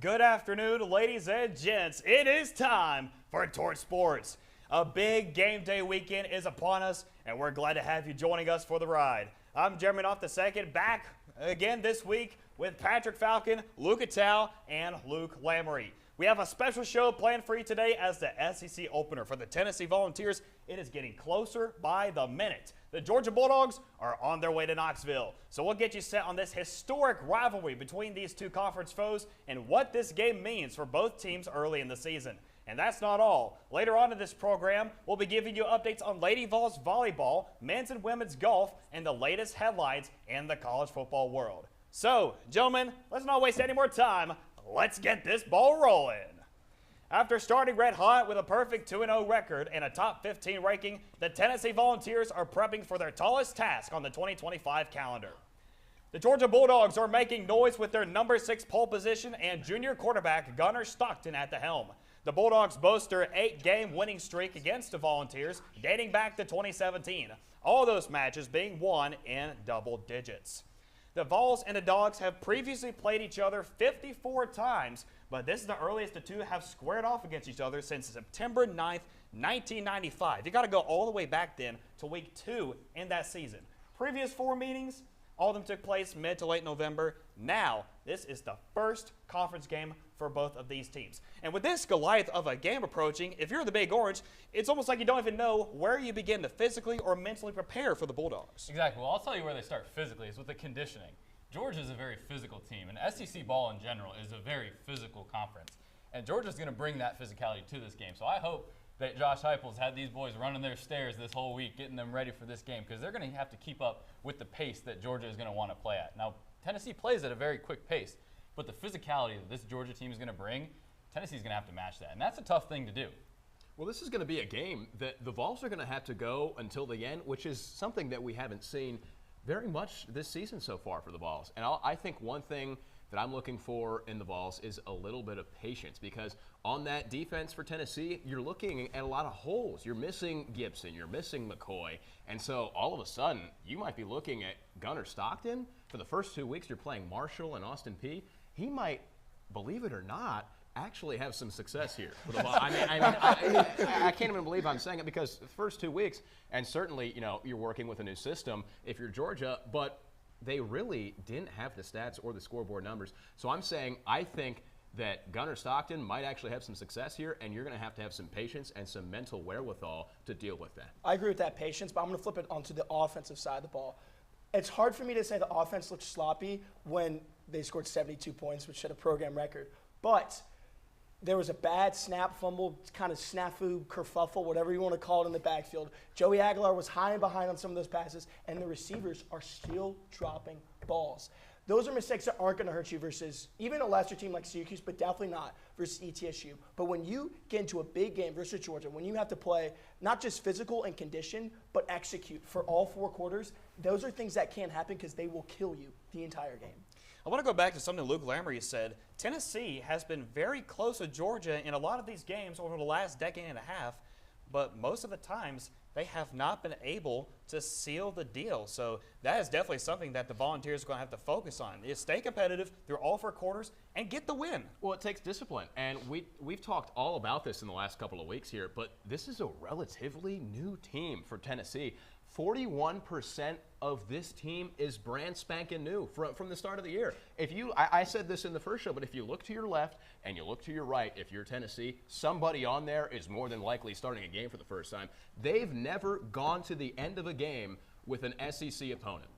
Good afternoon, ladies and gents. It is time for Torch Sports. A big game day weekend is upon us, and we're glad to have you joining us for the ride. I'm Jeremy Knopf II, back again this week with Patrick Falcon, Luke Attell, and Luke Lamery. We have a special show planned for you today as the SEC opener for the Tennessee Volunteers. It is getting closer by the minute. The Georgia Bulldogs are on their way to Knoxville. So we'll get you set on this historic rivalry between these two conference foes and what this game means for both teams early in the season. And that's not all. Later on in this program, we'll be giving you updates on Lady Vols volleyball, men's and women's golf, and the latest headlines in the college football world. So, gentlemen, let's not waste any more time. Let's get this ball rolling. After starting red hot with a perfect 2-0 record and a top 15 ranking, the Tennessee Volunteers are prepping for their tallest task on the 2025 calendar. The Georgia Bulldogs are making noise with their number 6 pole position and junior quarterback Gunnar Stockton at the helm. The Bulldogs boast their 8-game winning streak against the Volunteers dating back to 2017, all those matches being won in double digits. The Vols and the Dogs have previously played each other 54 times, but this is the earliest the two have squared off against each other since September 9th, 1995. You got to go all the way back then to week 2 in that season. Previous 4 meetings, all of them took place mid to late November. Now, this is the first conference game for both of these teams. And with this Goliath of a game approaching, if you're the Big Orange, it's almost like you don't even know where you begin to physically or mentally prepare for the Bulldogs. Exactly. Well, I'll tell you where they start physically is with the conditioning. Georgia is a very physical team, and SEC ball in general is a very physical conference. And Georgia's going to bring that physicality to this game. So I hope that Josh Heupel's had these boys running their stairs this whole week, getting them ready for this game, because they're going to have to keep up with the pace that Georgia is going to want to play at. Now, Tennessee plays at a very quick pace, but the physicality that this Georgia team is going to bring, Tennessee's going to have to match that, and that's a tough thing to do. Well, this is going to be a game that the Vols are going to have to go until the end, which is something that we haven't seen very much this season so far for the Vols. And I think one thing that I'm looking for in the Vols is a little bit of patience, because on that defense for Tennessee, you're looking at a lot of holes. You're missing Gibson, you're missing McCoy, and so all of a sudden you might be looking at Gunnar Stockton. For the first 2 weeks, you're playing Marshall and Austin Peay. He might, believe it or not, actually have some success here for the Vols. I can't even believe I'm saying it, because the first 2 weeks, and certainly, you know, you're working with a new system if you're Georgia, but they really didn't have the stats or the scoreboard numbers. So I'm saying I think that Gunnar Stockton might actually have some success here, and you're going to have some patience and some mental wherewithal to deal with that. I agree with that patience, but I'm going to flip it onto the offensive side of the ball. It's hard for me to say the offense looked sloppy when they scored 72 points, which set a program record. But there was a bad snap, fumble, kind of snafu, kerfuffle, whatever you want to call it in the backfield. Joey Aguilar was high and behind on some of those passes, and the receivers are still dropping balls. Those are mistakes that aren't going to hurt you versus even a lesser team like Syracuse, but definitely not versus ETSU. But when you get into a big game versus Georgia, when you have to play not just physical and condition, but execute for all 4 quarters, those are things that can't happen because they will kill you the entire game. I want to go back to something Luke Lamery said. Tennessee has been very close to Georgia in a lot of these games over the last decade and a half, but most of the times they have not been able to seal the deal. So that is definitely something that the Volunteers are going to have to focus on, is stay competitive through all 4 quarters and get the win. Well, it takes discipline, and we've talked all about this in the last couple of weeks here, but this is a relatively new team for Tennessee. 41% of this team is brand spanking new from the start of the year. I said this in the first show, but if you look to your left and you look to your right, if you're Tennessee, somebody on there is more than likely starting a game for the first time. They've never gone to the end of a game with an SEC opponent.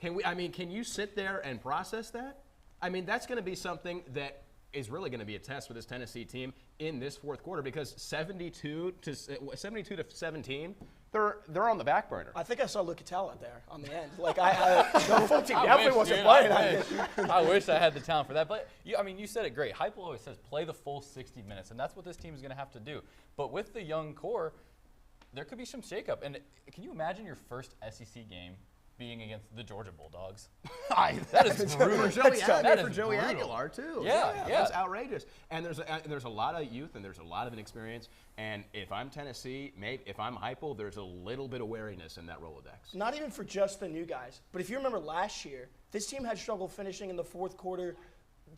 Can you sit there and process that? I mean, that's going to be something that is really going to be a test for this Tennessee team in this 4th quarter, because 72 to 17, they're on the back burner. I think I saw Luke Attell out there on the end. Like the full team definitely wasn't playing. I wish I had the talent for that. But you said it great. Heupel always says play the full 60 minutes, and that's what this team is going to have to do. But with the young core, there could be some shakeup. And can you imagine your first SEC game being against the Georgia Bulldogs? That is brutal. For Joey brutal. Aguilar, too. Yeah. That's outrageous. And there's a lot of youth and there's a lot of inexperience. And if I'm Tennessee, if I'm Heupel, there's a little bit of wariness in that Rolodex. Not even for just the new guys. But if you remember last year, this team had struggled finishing in the 4th quarter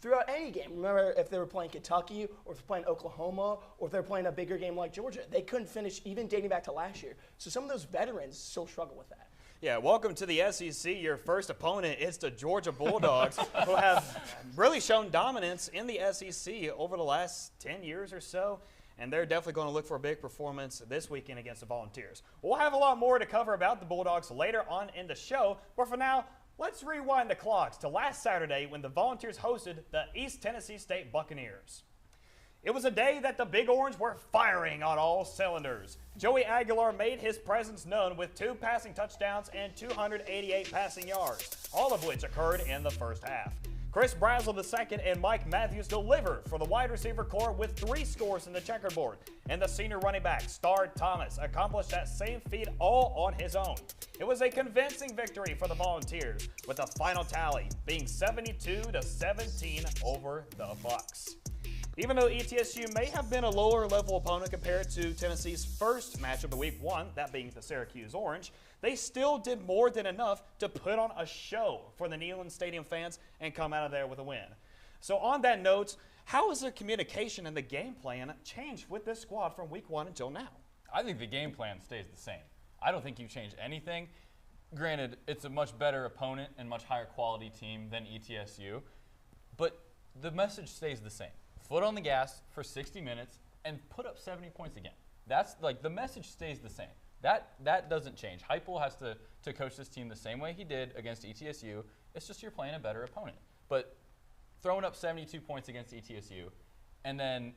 throughout any game. Remember, if they were playing Kentucky or if they're playing Oklahoma or if they're playing a bigger game like Georgia, they couldn't finish, even dating back to last year. So some of those veterans still struggle with that. Yeah, welcome to the SEC. Your first opponent is the Georgia Bulldogs, who have really shown dominance in the SEC over the last 10 years or so. And they're definitely going to look for a big performance this weekend against the Volunteers. We'll have a lot more to cover about the Bulldogs later on in the show. But for now, let's rewind the clocks to last Saturday when the Volunteers hosted the East Tennessee State Buccaneers. It was a day that the Big Orange were firing on all cylinders. Joey Aguilar made his presence known with 2 passing touchdowns and 288 passing yards, all of which occurred in the first half. Chris Brazel II and Mike Matthews delivered for the wide receiver corps with 3 scores in the checkerboard, and the senior running back, Star Thomas, accomplished that same feat all on his own. It was a convincing victory for the Volunteers, with the final tally being 72-17 over the Bucs. Even though ETSU may have been a lower level opponent compared to Tennessee's first matchup of week 1, that being the Syracuse Orange, they still did more than enough to put on a show for the Neyland Stadium fans and come out of there with a win. So on that note, how has the communication and the game plan changed with this squad from week 1 until now? I think the game plan stays the same. I don't think you change anything. Granted, it's a much better opponent and much higher quality team than ETSU, but the message stays the same. Foot on the gas for 60 minutes and put up 70 points again. That's like the message stays the same. That doesn't change. Heupel has to coach this team the same way he did against ETSU. It's just you're playing a better opponent. But throwing up 72 points against ETSU and then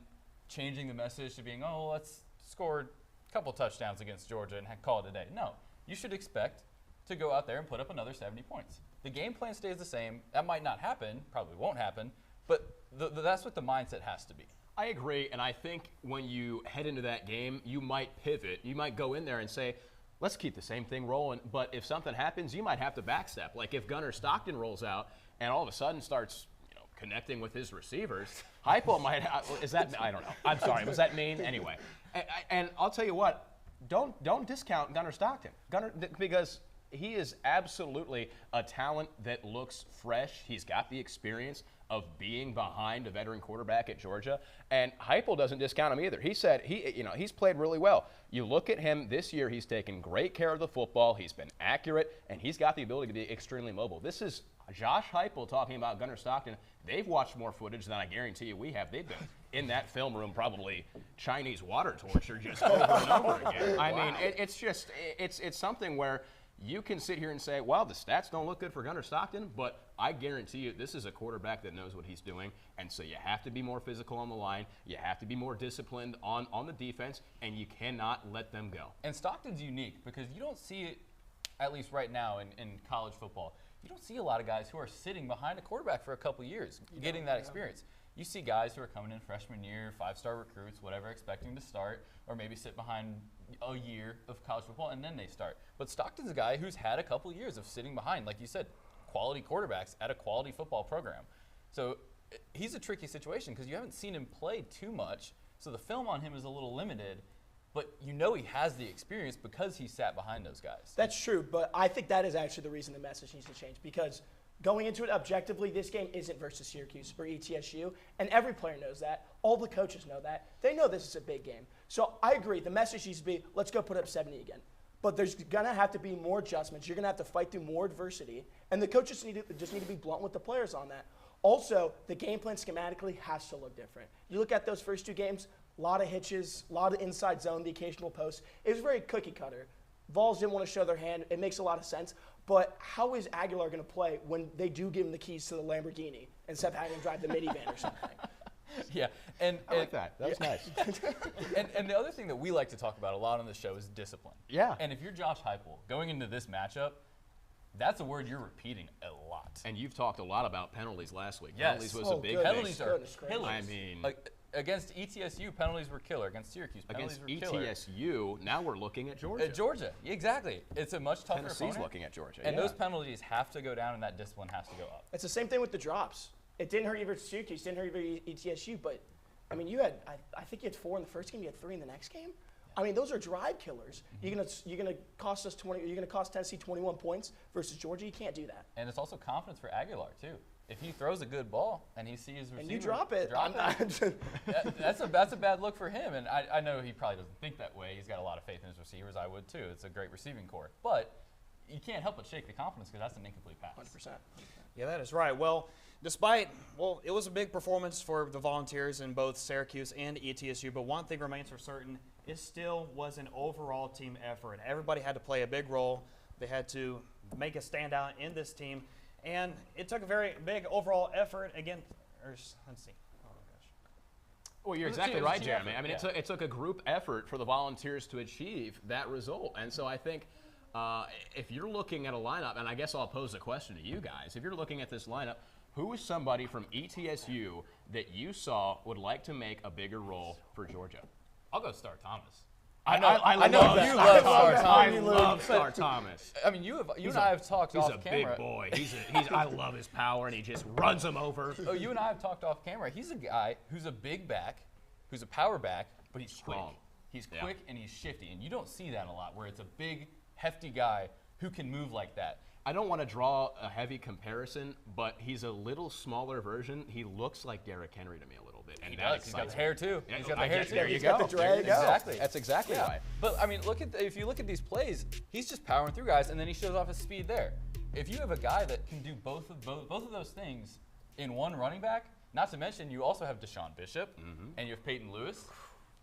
changing the message to being, oh, let's score a couple touchdowns against Georgia and call it a day. No, you should expect to go out there and put up another 70 points. The game plan stays the same. That might not happen, probably won't happen, but that's what the mindset has to be. I agree, and I think when you head into that game, you might pivot. You might go in there and say, let's keep the same thing rolling, but if something happens, you might have to backstep. Like if Gunnar Stockton rolls out and all of a sudden starts connecting with his receivers, Heupel might is that, I don't know. I'm sorry, was that mean? Anyway, and I'll tell you what, don't discount Gunnar Stockton. Because he is absolutely a talent that looks fresh. He's got the experience of being behind a veteran quarterback at Georgia, and Heupel doesn't discount him either. He said he's played really well. You look at him this year; he's taken great care of the football. He's been accurate, and he's got the ability to be extremely mobile. This is Josh Heupel talking about Gunnar Stockton. They've watched more footage than I guarantee you we have. They've been in that film room, probably Chinese water torture just over and over again. I mean, it's something where you can sit here and say, well, the stats don't look good for Gunnar Stockton, but I guarantee you this is a quarterback that knows what he's doing, and so you have to be more physical on the line, you have to be more disciplined on the defense, and you cannot let them go. And Stockton's unique because you don't see it, at least right now in college football, you don't see a lot of guys who are sitting behind a quarterback for a couple years, getting that experience. You see guys who are coming in freshman year, 5-star recruits, whatever, expecting to start, or maybe sit behind a year of college football and then they start. But Stockton's a guy who's had a couple years of sitting behind, like you said, quality quarterbacks at a quality football program. So he's a tricky situation because you haven't seen him play too much, so the film on him is a little limited, but you know he has the experience because he sat behind those guys. That's true, but I think that is actually the reason the message needs to change because going into it objectively, this game isn't versus Syracuse or ETSU, and every player knows that. All the coaches know that. They know this is a big game. So I agree. The message needs to be, let's go put up 70 again. But there's going to have to be more adjustments. You're going to have to fight through more adversity, and the coaches just need to be blunt with the players on that. Also, the game plan schematically has to look different. You look at those first 2 games, a lot of hitches, a lot of inside zone, the occasional post. It was very cookie cutter. Vols didn't want to show their hand. It makes a lot of sense. But how is Aguilar going to play when they do give him the keys to the Lamborghini instead of having him drive the minivan or something? Yeah, and I like that. That was nice. and the other thing that we like to talk about a lot on this show is discipline. Yeah. And if you're Josh Heupel going into this matchup, that's a word you're repeating a lot. And you've talked a lot about penalties last week. Yes. Penalties was a big penalties thing. are killers. I mean, against ETSU, penalties were killer. Against Syracuse, penalties against were killer. ETSU, now we're looking at Georgia. Georgia, exactly. It's a much tougher Tennessee's opponent. looking at Georgia. And yeah. those penalties have to go down, and that discipline has to go up. It's the same thing with the drops. It didn't hurt you versus Syracuse, didn't hurt you versus ETSU, but, I mean, you had, I think you had 4 in the first game, you had 3 in the next game. I mean, those are drive killers. Mm-hmm. You're gonna cost us 20. You're gonna cost Tennessee 21 points versus Georgia. You can't do that. And it's also confidence for Aguilar too. if he throws a good ball and he sees receiver, And you drop it. That's a bad look for him. And I know he probably doesn't think that way. He's got a lot of faith in his receivers. I would too. It's a great receiving core. But you can't help but shake the confidence because that's an incomplete pass. 100%. Yeah, that is right. Well, it was a big performance for the Volunteers in both Syracuse and ETSU, but one thing remains for certain, it still was an overall team effort. Everybody had to play a big role. They had to make a standout in this team, and it took a very big overall effort again. Let's see. Oh, my gosh. Well, you're exactly right, Jeremy. I mean, it took a group effort for the Volunteers to achieve that result. And so I think if you're looking at a lineup, and I guess I'll pose a question to you guys, if you're looking at this lineup, who is somebody from ETSU that you saw would like to make a bigger role for Georgia? I'll go Star Thomas. I know you love Star Thomas. I love Star Thomas. I mean, you and I have talked off camera. He's a big boy. I love his power, and he just runs them over. Oh, you and I have talked off camera. He's a guy who's a big back, who's a power back, but he's strong. Quick. He's quick and he's shifty, and you don't see that a lot where it's a big, hefty guy who can move like that. I don't want to draw a heavy comparison, but he's a little smaller version. He looks like Derrick Henry to me a little bit. And he does. He's got the hair too. Yeah, he's got the hair too. There you He's go. got the drag. Exactly. That's exactly right. But I mean, if you look at these plays, he's just powering through guys, and then he shows off his speed there. If you have a guy that can do both of those things in one running back, not to mention you also have Deshaun Bishop and you have Peyton Lewis.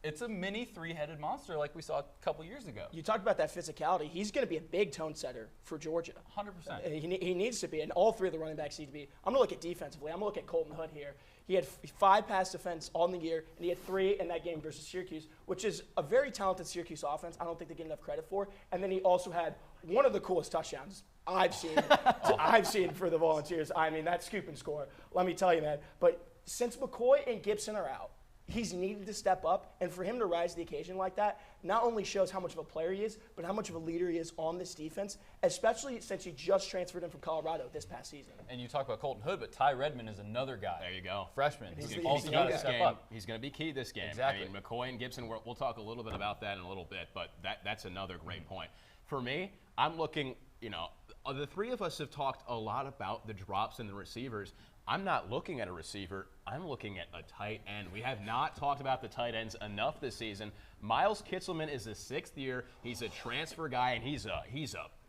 It's a mini three-headed monster like we saw a couple years ago. You talked about that physicality. He's going to be a big tone setter for Georgia. 100%. He needs to be, and all three of the running backs need to be. I'm going to look at defensively. I'm going to look at Colton Hood here. He had 5 pass defense all in the year, and he had 3 in that game versus Syracuse, which is a very talented Syracuse offense. I don't think they get enough credit for. And then he also had one of the coolest touchdowns I've seen for the Volunteers. I mean, that scoop and score. Let me tell you, man. But since McCoy and Gibson are out, he's needed to step up, and for him to rise to the occasion like that not only shows how much of a player he is, but how much of a leader he is on this defense, especially since he just transferred in from Colorado this past season. And you talk about Colton Hood, but Ty Redmond is another guy. There you go. Freshman. He's also got to step up. He's going to be key this game. Exactly. I mean, McCoy and Gibson, we'll talk a little bit about that in a little bit, but that's another great point. For me, I'm looking, the three of us have talked a lot about the drops and the receivers. I'm not looking at a receiver. I'm looking at a tight end. We have not talked about the tight ends enough this season. Miles Kitselman is his 6th year. He's a transfer guy, and he's a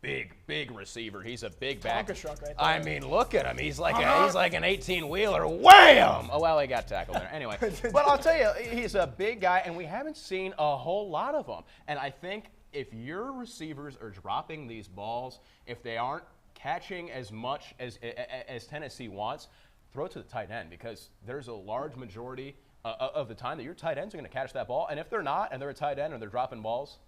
big receiver. He's a big back. Tonka truck right there. I mean, look at him. He's like an 18-wheeler. Wham! Oh, well, he got tackled there. Anyway, but I'll tell you, he's a big guy, and we haven't seen a whole lot of them. And I think if your receivers are dropping these balls, if they aren't catching as much as Tennessee wants, throw it to the tight end, because there's a large majority of the time that your tight ends are going to catch that ball. And if they're not, and they're a tight end or they're dropping balls,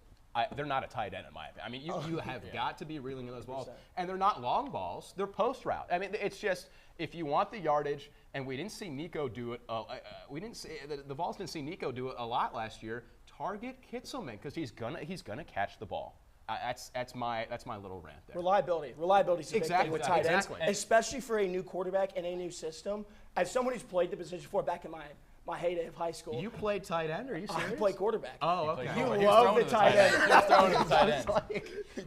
they're not a tight end in my opinion. I mean, you have got to be reeling in those balls. 100%. And they're not long balls. They're post route. I mean, it's just, if you want the yardage, and we didn't see Nico do it, the Vols didn't see Nico do it a lot last year, target Kitselman, because he's gonna catch the ball. That's my little rant there. Reliability is a big thing with tight ends, especially for a new quarterback in a new system. As someone who's played the position before back in my heyday of high school. You played tight end? Are you serious? I played quarterback. Oh, okay. You love the tight end. He was throwing to the tight end.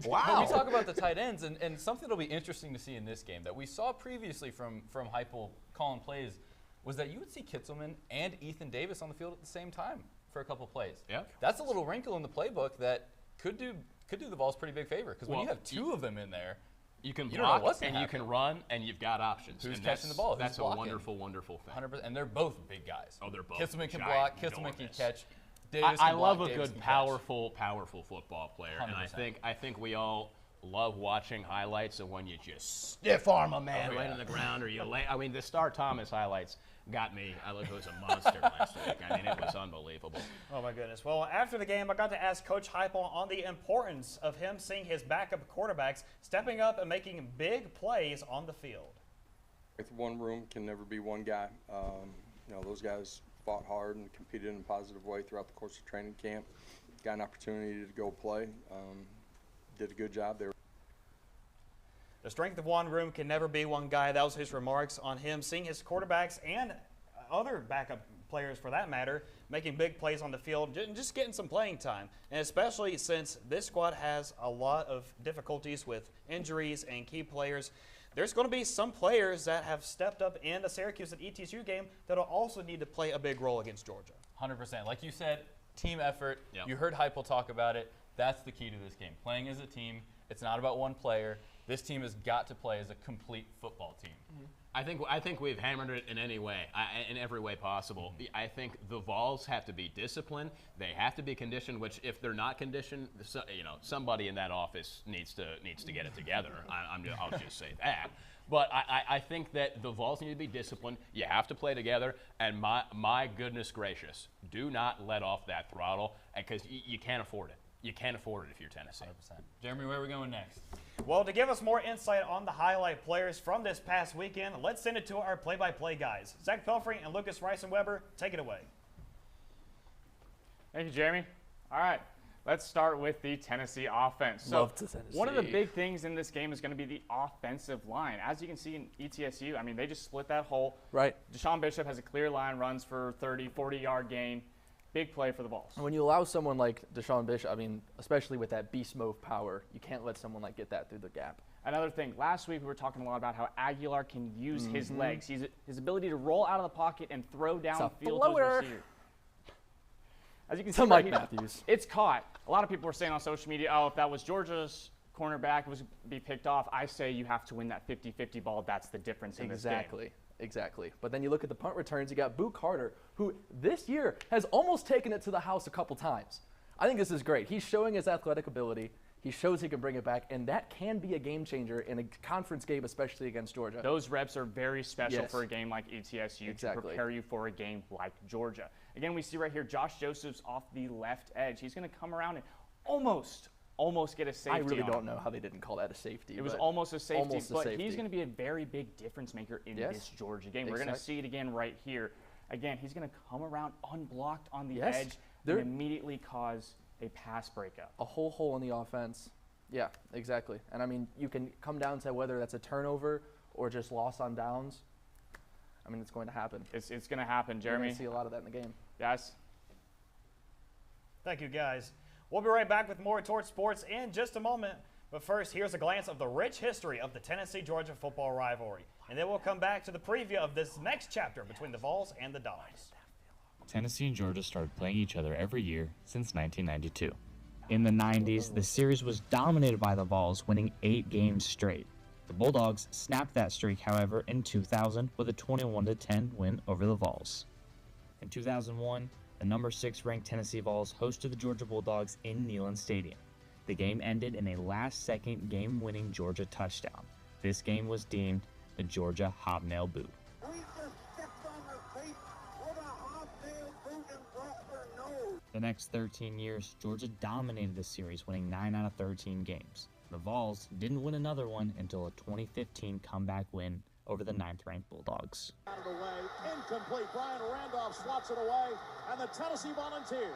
Wow. But we talk about the tight ends, and something that'll be interesting to see in this game that we saw previously from Heupel calling plays was that you would see Kitselman and Ethan Davis on the field at the same time for a couple plays. Yeah. That's a little wrinkle in the playbook that could do the Vols pretty big favor, because when you have 2 of them in there, you can don't know block what's and gonna you can run and you've got options. Who's And catching the ball? Who's That's blocking? a wonderful, wonderful thing. 100%, and they're both big guys. Oh, they're both Kitselman can block. Kitselman can ginormous. catch. Davis I can love block, a Davis good, can powerful football player, and 100%. I think we all love watching highlights of when you just stiff arm a man right on the ground, or you lay. I mean, the Star Thomas highlights got me. I looked, it was a monster last week. I mean, it was unbelievable. Oh, my goodness. Well, after the game, I got to ask Coach Heupel on the importance of him seeing his backup quarterbacks stepping up and making big plays on the field. With one room can never be one guy. Those guys fought hard and competed in a positive way throughout the course of training camp. Got an opportunity to go play. Did a good job there. The strength of one room can never be one guy. That was his remarks on him seeing his quarterbacks and other backup players, for that matter, making big plays on the field, just getting some playing time. And especially since this squad has a lot of difficulties with injuries and key players, there's going to be some players that have stepped up in the Syracuse and ETSU game that will also need to play a big role against Georgia. 100%. Like you said, team effort. Yep. You heard Heupel talk about it. That's the key to this game. Playing as a team. It's not about one player. This team has got to play as a complete football team. I think we've hammered it in any way, in every way possible. I think the Vols have to be disciplined. They have to be conditioned. Which, if they're not conditioned, somebody in that office needs to get it together. I'll just say that. But I think that the Vols need to be disciplined. You have to play together. And my goodness gracious, do not let off that throttle, because you can't afford it. You can't afford it if you're Tennessee. 100%. Jeremy, where are we going next? Well, to give us more insight on the highlight players from this past weekend, let's send it to our play-by-play guys. Zach Pelfrey and Lucas Rice-Weber, take it away. Thank you, Jeremy. All right, let's start with the Tennessee offense. So one of the big things in this game is going to be the offensive line. As you can see in ETSU, I mean, they just split that hole. Right. Deshaun Bishop has a clear line, runs for 30, 40-yard gain. Big play for the Vols. When you allow someone like Deshaun Bishop, I mean, especially with that beast mode power, you can't let someone get that through the gap. Another thing, last week we were talking a lot about how Aguilar can use his legs. His ability to roll out of the pocket and throw downfield to his receiver. As you can see, Mike Matthews. It's caught. A lot of people were saying on social media, oh, if that was Georgia's cornerback, it was be picked off. I say you have to win that 50-50 ball. That's the difference in this game. Exactly. But then you look at the punt returns, you got Boo Carter, who this year has almost taken it to the house a couple times. I think this is great. He's showing his athletic ability. He shows he can bring it back, and that can be a game changer in a conference game, especially against Georgia. Those reps are very special for a game like ETSU to prepare you for a game like Georgia. Again, we see right here Josh Josephs off the left edge. He's going to come around and almost get a safety. I really don't know how they didn't call that a safety. It was almost a safety, but he's going to be a very big difference maker in this Georgia game. We're going to see it again right here. Again, he's going to come around unblocked on the edge and immediately cause a pass breakup. A whole hole in the offense. Yeah, exactly. And I mean, you can come down to whether that's a turnover or just loss on downs. I mean, it's going to happen. It's going to happen, Jeremy. You're going to see a lot of that in the game. Yes. Thank you, guys. We'll be right back with more Torch Sports in just a moment. But first, here's a glance of the rich history of the Tennessee-Georgia football rivalry. And then we'll come back to the preview of this next chapter between the Vols and the Dogs. Tennessee and Georgia started playing each other every year since 1992. In the 90s, the series was dominated by the Vols, winning 8 games straight. The Bulldogs snapped that streak, however, in 2000 with a 21-10 win over the Vols. In 2001, the number 6 ranked Tennessee Vols hosted the Georgia Bulldogs in Neyland Stadium. The game ended in a last-second game-winning Georgia touchdown. This game was deemed the Georgia Hobnail Boot. The next 13 years, Georgia dominated the series, winning 9 out of 13 games. The Vols didn't win another one until a 2015 comeback win over the 9th-ranked Bulldogs. Out of the way, incomplete. Brian Randolph swats it away, and the Tennessee Volunteers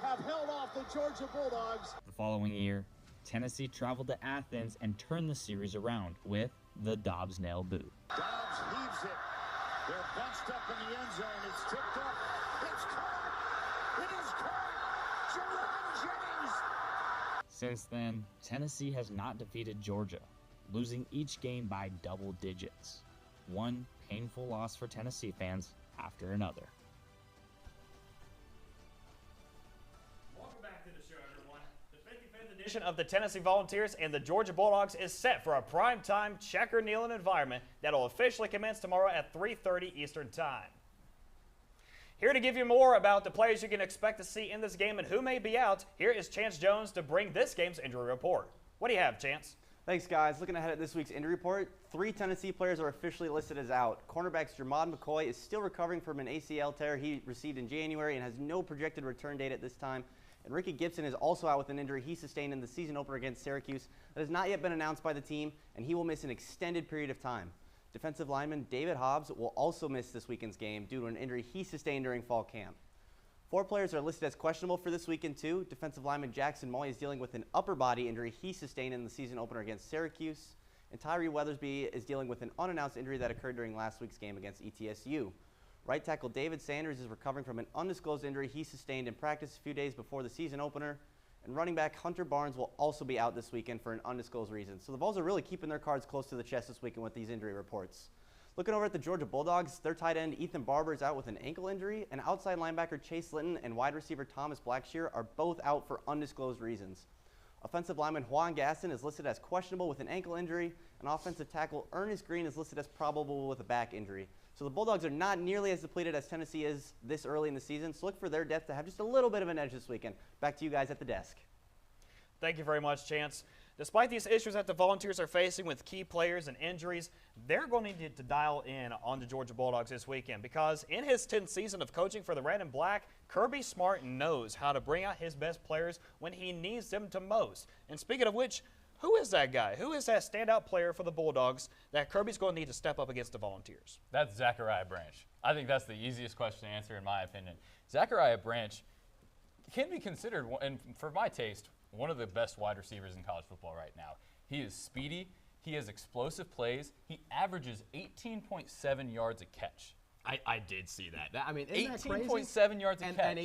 have held off the Georgia Bulldogs. The following year, Tennessee traveled to Athens and turned the series around with the Dobbs Nail Boot. Dobbs heaves it. They're bunched up in the end zone. It's tipped up. It's caught. It is caught. Jerome Jennings. Since then, Tennessee has not defeated Georgia, losing each game by double digits. One painful loss for Tennessee fans after another. Welcome back to the show, everyone. The 55th edition of the Tennessee Volunteers and the Georgia Bulldogs is set for a primetime checker-kneeling environment that will officially commence tomorrow at 3:30 Eastern Time. Here to give you more about the players you can expect to see in this game and who may be out, here is Chance Jones to bring this game's injury report. What do you have, Chance? Thanks, guys. Looking ahead at this week's injury report, 3 Tennessee players are officially listed as out. Cornerbacks Jermod McCoy is still recovering from an ACL tear he received in January and has no projected return date at this time. And Ricky Gibson is also out with an injury he sustained in the season opener against Syracuse that has not yet been announced by the team, and he will miss an extended period of time. Defensive lineman David Hobbs will also miss this weekend's game due to an injury he sustained during fall camp. 4 players are listed as questionable for this weekend too. Defensive lineman Jackson Moy is dealing with an upper body injury he sustained in the season opener against Syracuse. And Tyree Weathersby is dealing with an unannounced injury that occurred during last week's game against ETSU. Right tackle David Sanders is recovering from an undisclosed injury he sustained in practice a few days before the season opener. and running back Hunter Barnes will also be out this weekend for an undisclosed reason. So the Vols are really keeping their cards close to the chest this weekend with these injury reports. Looking over at the Georgia Bulldogs, their tight end Ethan Barber is out with an ankle injury, and outside linebacker Chase Litton and wide receiver Thomas Blackshear are both out for undisclosed reasons. Offensive lineman Juan Gaston is listed as questionable with an ankle injury, and offensive tackle Ernest Green is listed as probable with a back injury. So the Bulldogs are not nearly as depleted as Tennessee is this early in the season, so look for their depth to have just a little bit of an edge this weekend. Back to you guys at the desk. Thank you very much, Chance. Despite these issues that the Volunteers are facing with key players and injuries, they're going to need to dial in on the Georgia Bulldogs this weekend because in his 10th season of coaching for the Red and Black, Kirby Smart knows how to bring out his best players when he needs them to most. And speaking of which, who is that guy? Who is that standout player for the Bulldogs that Kirby's going to need to step up against the Volunteers? That's Zachariah Branch. I think that's the easiest question to answer in my opinion. Zachariah Branch can be considered, and for my taste, one of the best wide receivers in college football right now. He is speedy. He has explosive plays. He averages 18.7 yards a catch. I did see that. I mean, 18.7 yards a catch. And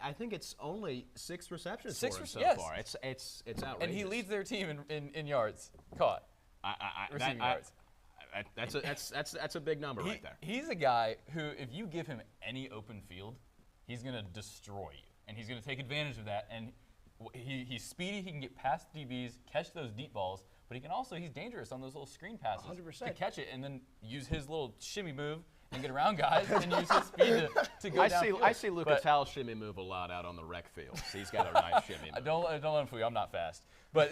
I think it's only 6 receptions for him so far. It's outrageous. And he leads their team in yards caught. Receiving yards. That's a big number right there. He's a guy who, if you give him any open field, he's going to destroy you. And he's going to take advantage of that. And he's speedy. He can get past DBs, catch those deep balls. But he's dangerous on those little screen passes 100%. to catch it and then use his little shimmy move and get around guys and use his speed to go downfield. I see Lucas Howell shimmy move a lot out on the rec field. He's got a nice shimmy move. Don't let him fool you. I'm not fast. But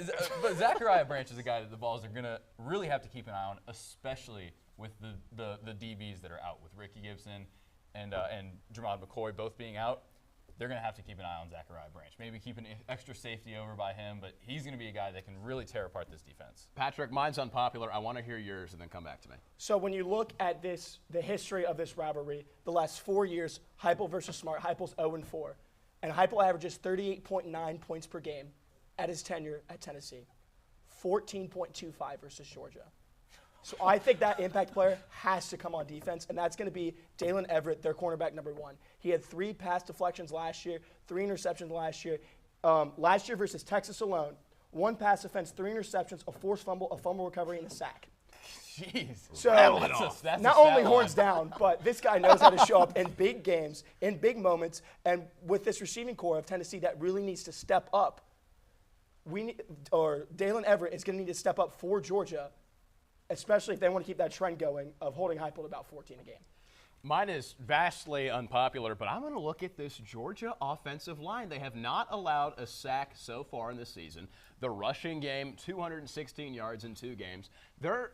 Zachariah Branch is a guy that the Vols are going to really have to keep an eye on, especially with the DBs that are out, with Ricky Gibson and Jermod McCoy both being out. They're going to have to keep an eye on Zachariah Branch. Maybe keep an extra safety over by him, but he's going to be a guy that can really tear apart this defense. Patrick, mine's unpopular. I want to hear yours and then come back to me. So when you look at the history of this rivalry, the last 4 years, Heupel versus Smart, Heupel's 0-4. And Heupel averages 38.9 points per game at his tenure at Tennessee, 14.25 versus Georgia. So I think that impact player has to come on defense, and that's going to be Dalen Everett, their cornerback number 1. He had 3 pass deflections last year, 3 interceptions last year. Last year versus Texas alone, 1 pass offense, 3 interceptions, a forced fumble, a fumble recovery, and a sack. Jeez. So that's not only horns down, but this guy knows how to show up in big games, in big moments, and with this receiving core of Tennessee that really needs to step up, Dalen Everett is going to need to step up for Georgia, especially if they want to keep that trend going of holding Heupel to about 14 a game. Mine is vastly unpopular, but I'm going to look at this Georgia offensive line. They have not allowed a sack so far in this season. The rushing game, 216 yards in 2 games. They're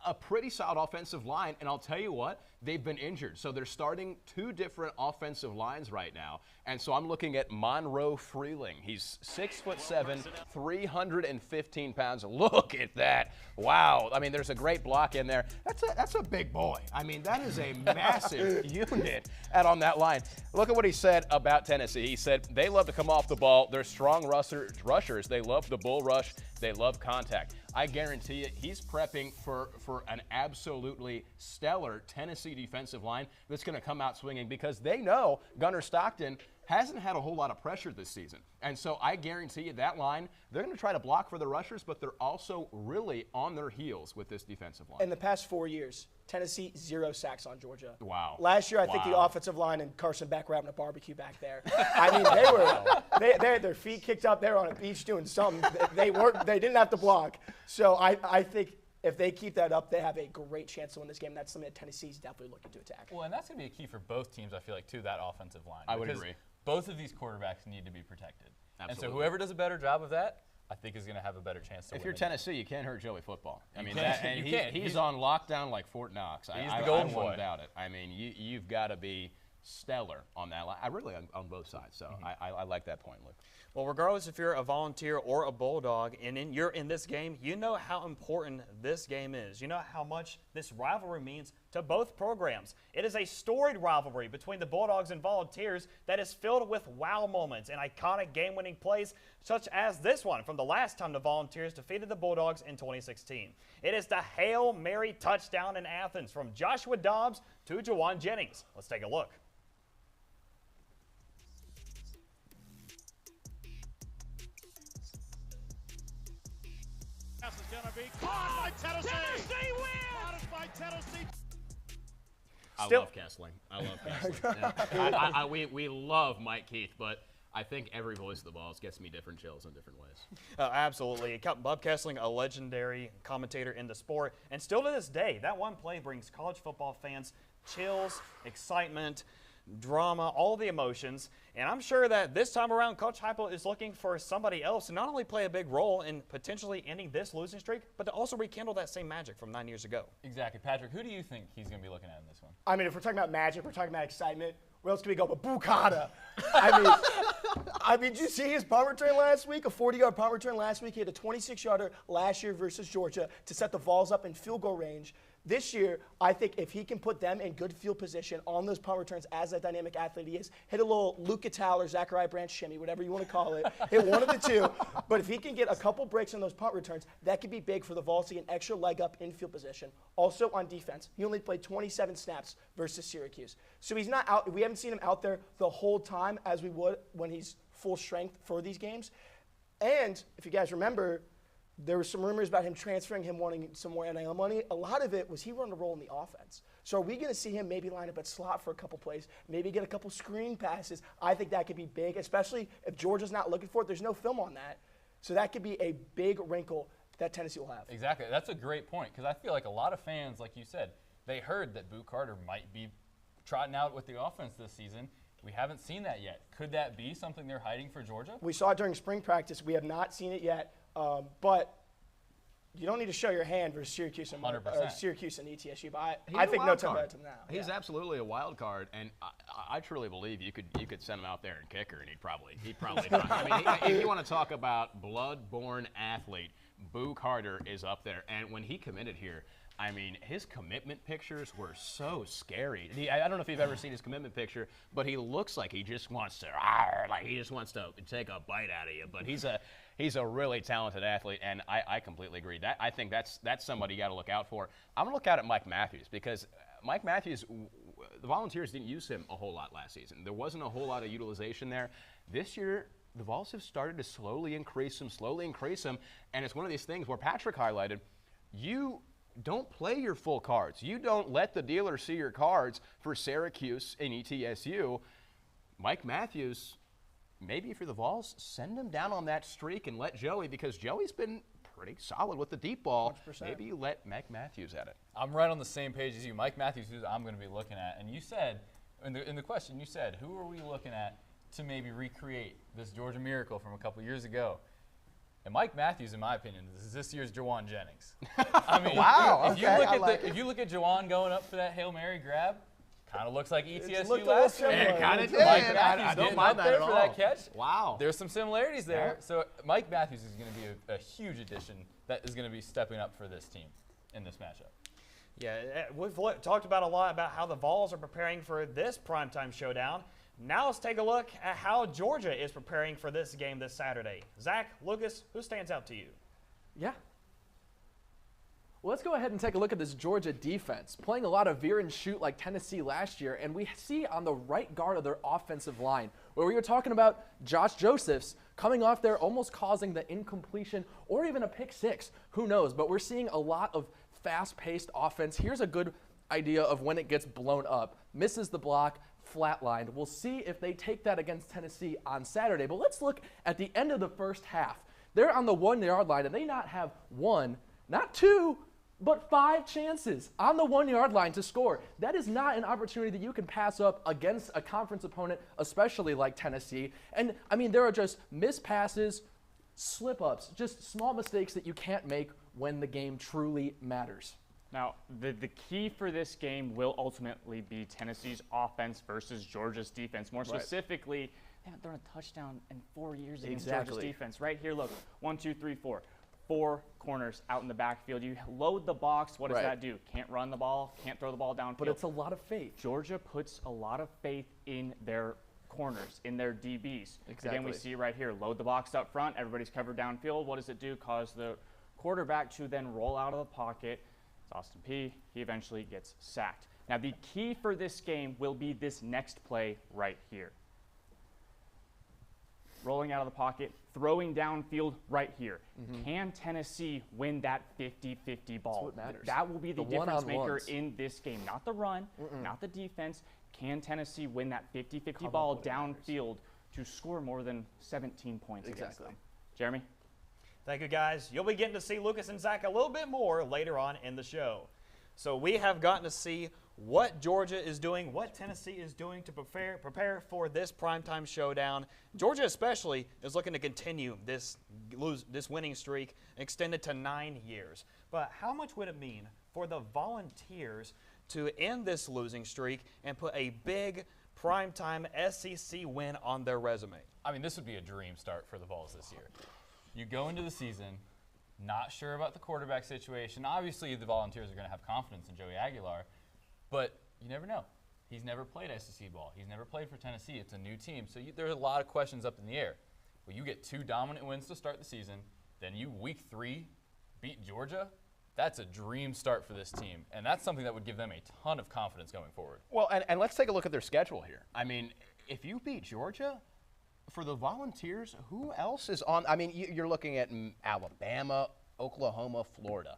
a pretty solid offensive line, and I'll tell you what, they've been injured. So they're starting 2 different offensive lines right now. And so I'm looking at Monroe Freeling. He's 6'7", 315 pounds. Look at that. Wow. I mean, there's a great block in there. That's a big boy. I mean, that is a massive unit out on that line. Look at what he said about Tennessee. He said they love to come off the ball. They're strong rushers. They love the bull rush. They love contact. I guarantee you he's prepping for an absolutely stellar Tennessee defensive line that's going to come out swinging because they know Gunnar Stockton hasn't had a whole lot of pressure this season. And so I guarantee you that line, they're going to try to block for the rushers, but they're also really on their heels with this defensive line. In the past 4 years, Tennessee 0 sacks on Georgia. Wow. Last year, I think the offensive line and Carson Beck were having a barbecue back there. I mean, they had their feet kicked up. They were on a beach doing something. They didn't have to block. So I think if they keep that up, they have a great chance to win this game. That's something that Tennessee's definitely looking to attack. Well, and that's going to be a key for both teams, I feel like, too, that offensive line. I would agree. Both of these quarterbacks need to be protected. Absolutely. And so whoever does a better job of that, I think is going to have a better chance to win. If you're Tennessee, you can't hurt Joey Football. I mean, he's on lockdown like Fort Knox. He's the golden boy. I won't doubt it. I mean, you've got to be stellar on that line. I really on both sides. So I like that point, Luke. Well, regardless if you're a Volunteer or a Bulldog and you're in this game, you know how important this game is. You know how much this rivalry means to both programs. It is a storied rivalry between the Bulldogs and Volunteers that is filled with wow moments and iconic game-winning plays such as this one from the last time the Volunteers defeated the Bulldogs in 2016. It is the Hail Mary touchdown in Athens from Joshua Dobbs to Jawan Jennings. Let's take a look. Caught by Tennessee. Tennessee wins. Caught by Tennessee. I love Kessling. Yeah. We love Mike Keith, but I think every voice of the Vols gets me different chills in different ways. Absolutely. Bob Kessling, a legendary commentator in the sport, and still to this day, that one play brings college football fans chills, excitement, drama, all the emotions. And I'm sure that this time around, Coach Heupel is looking for somebody else to not only play a big role in potentially ending this losing streak, but to also rekindle that same magic from 9 years ago. Exactly. Patrick, who do you think he's going to be looking at in this one? I mean, if we're talking about magic, we're talking about excitement. Where else can we go but Bukata? I mean, did you see his punt return last week? A 40-yard punt return last week. He had a 26-yarder last year versus Georgia to set the Vols up in field goal range. This year, I think if he can put them in good field position on those punt returns as that dynamic athlete he is, hit a little Luke Cattell or Zachariah Branch shimmy, whatever you want to call it, hit one of the two. But if he can get a couple breaks on those punt returns, that could be big for the Vols to get an extra leg up in field position. Also on defense, he only played 27 snaps versus Syracuse. So he's not out. We haven't seen him out there the whole time as we would when he's full strength for these games. And if you guys remember, there were some rumors about him transferring, him wanting some more NIL money. A lot of it was he run a role in the offense. So are we going to see him maybe line up at slot for a couple plays, maybe get a couple screen passes? I think that could be big, especially if Georgia's not looking for it. There's no film on that. So that could be a big wrinkle that Tennessee will have. Exactly. That's a great point because I feel like a lot of fans, like you said, they heard that Boo Carter might be trotting out with the offense this season. We haven't seen that yet. Could that be something they're hiding for Georgia? We saw it during spring practice. We have not seen it yet. But you don't need to show your hand versus Syracuse and ETSU. But I think no time better than now. He's absolutely a wild card, and I truly believe you could send him out there and kick her, and he'd probably not. I mean, if you want to talk about blood-born athlete, Boo Carter is up there, and when he committed here, I mean, his commitment pictures were so scary. I don't know if you've ever seen his commitment picture, but he looks like he just wants to, take a bite out of you. But he's a really talented athlete, and I completely agree. I think that's somebody you got to look out for. I'm gonna look out at Mike Matthews because Mike Matthews, the Volunteers didn't use him a whole lot last season. There wasn't a whole lot of utilization there. This year, the Vols have started to slowly increase him, and it's one of these things where Patrick highlighted, you don't play your full cards. You don't let the dealer see your cards for Syracuse and ETSU. Mike Matthews, maybe for the Vols, send him down on that streak and let Joey, because Joey's been pretty solid with the deep ball. 100%. Maybe you let Mike Matthews at it. I'm right on the same page as you. Mike Matthews, who I'm going to be looking at. And you said, in the question, you said, who are we looking at to maybe recreate this Georgia miracle from a couple years ago? And Mike Matthews, in my opinion, is this year's Jawan Jennings. I mean, wow. If you look at Jawan going up for that Hail Mary grab, kind of looks like ETSU last year. It kind of did. Mike Matthews I don't getting mind up that there at for all. that catch. Wow. There's some similarities there. Yeah. So Mike Matthews is going to be a huge addition that is going to be stepping up for this team in this matchup. Yeah, we've talked about a lot about how the Vols are preparing for this primetime showdown. Now let's take a look at how Georgia is preparing for this game this Saturday. Zach, Lucas, who stands out to you? Yeah. Well, let's go ahead and take a look at this Georgia defense, playing a lot of veer and shoot like Tennessee last year, and we see on the right guard of their offensive line, where we were talking about Josh Josephs coming off there, almost causing the incompletion or even a pick six. Who knows? But we're seeing a lot of fast-paced offense. Here's a good idea of when it gets blown up. Misses the block, flatlined. We'll see if they take that against Tennessee on Saturday. But let's look at the end of the first half. They're on the 1 yard line, and they not have one, not two, but 5 chances on the 1 yard line to score. That is not an opportunity that you can pass up against a conference opponent, especially like Tennessee. And, I mean, there are just missed passes, slip-ups, just small mistakes that you can't make when the game truly matters. Now, the key for this game will ultimately be Tennessee's offense versus Georgia's defense. More specifically, they haven't thrown a touchdown in 4 years against Georgia's defense. Right here, look, 1, 2, 3, 4. 4 corners out in the backfield. You load the box. What does that do? Can't run the ball, can't throw the ball downfield. But it's a lot of faith. Georgia puts a lot of faith in their corners, in their DBs. Exactly. Again, we see right here, load the box up front. Everybody's covered downfield. What does it do? Cause the quarterback to then roll out of the pocket. It's Austin P. He eventually gets sacked. Now, the key for this game will be this next play right here. rolling out of the pocket, throwing downfield right here. Can Tennessee win that 50-50 ball? That's what matters. That will be the difference maker one-on-ones. in this game. Not the run, not the defense. Can Tennessee win that 50-50 ball downfield to score more than 17 points against them? Jeremy? Thank you, guys. You'll be getting to see Lucas and Zach a little bit more later on in the show. So we have gotten to see what Georgia is doing, what Tennessee is doing to prepare for this primetime showdown. Georgia especially is looking to continue this winning streak, extended to 9 years. But how much would it mean for the Volunteers to end this losing streak and put a big primetime SEC win on their resume? I mean, this would be a dream start for the Vols this year. You go into the season not sure about the quarterback situation. Obviously, the Volunteers are going to have confidence in Joey Aguilar, but you never know. He's never played SEC ball. He's never played for Tennessee. It's a new team. So there's a lot of questions up in the air. Well, you get 2 dominant wins to start the season, then you, week 3, beat Georgia. That's a dream start for this team, and that's something that would give them a ton of confidence going forward. Well, and let's take a look at their schedule here. I mean, if you beat Georgia, for the Volunteers, who else is on? I mean, you're looking at Alabama, Oklahoma, Florida.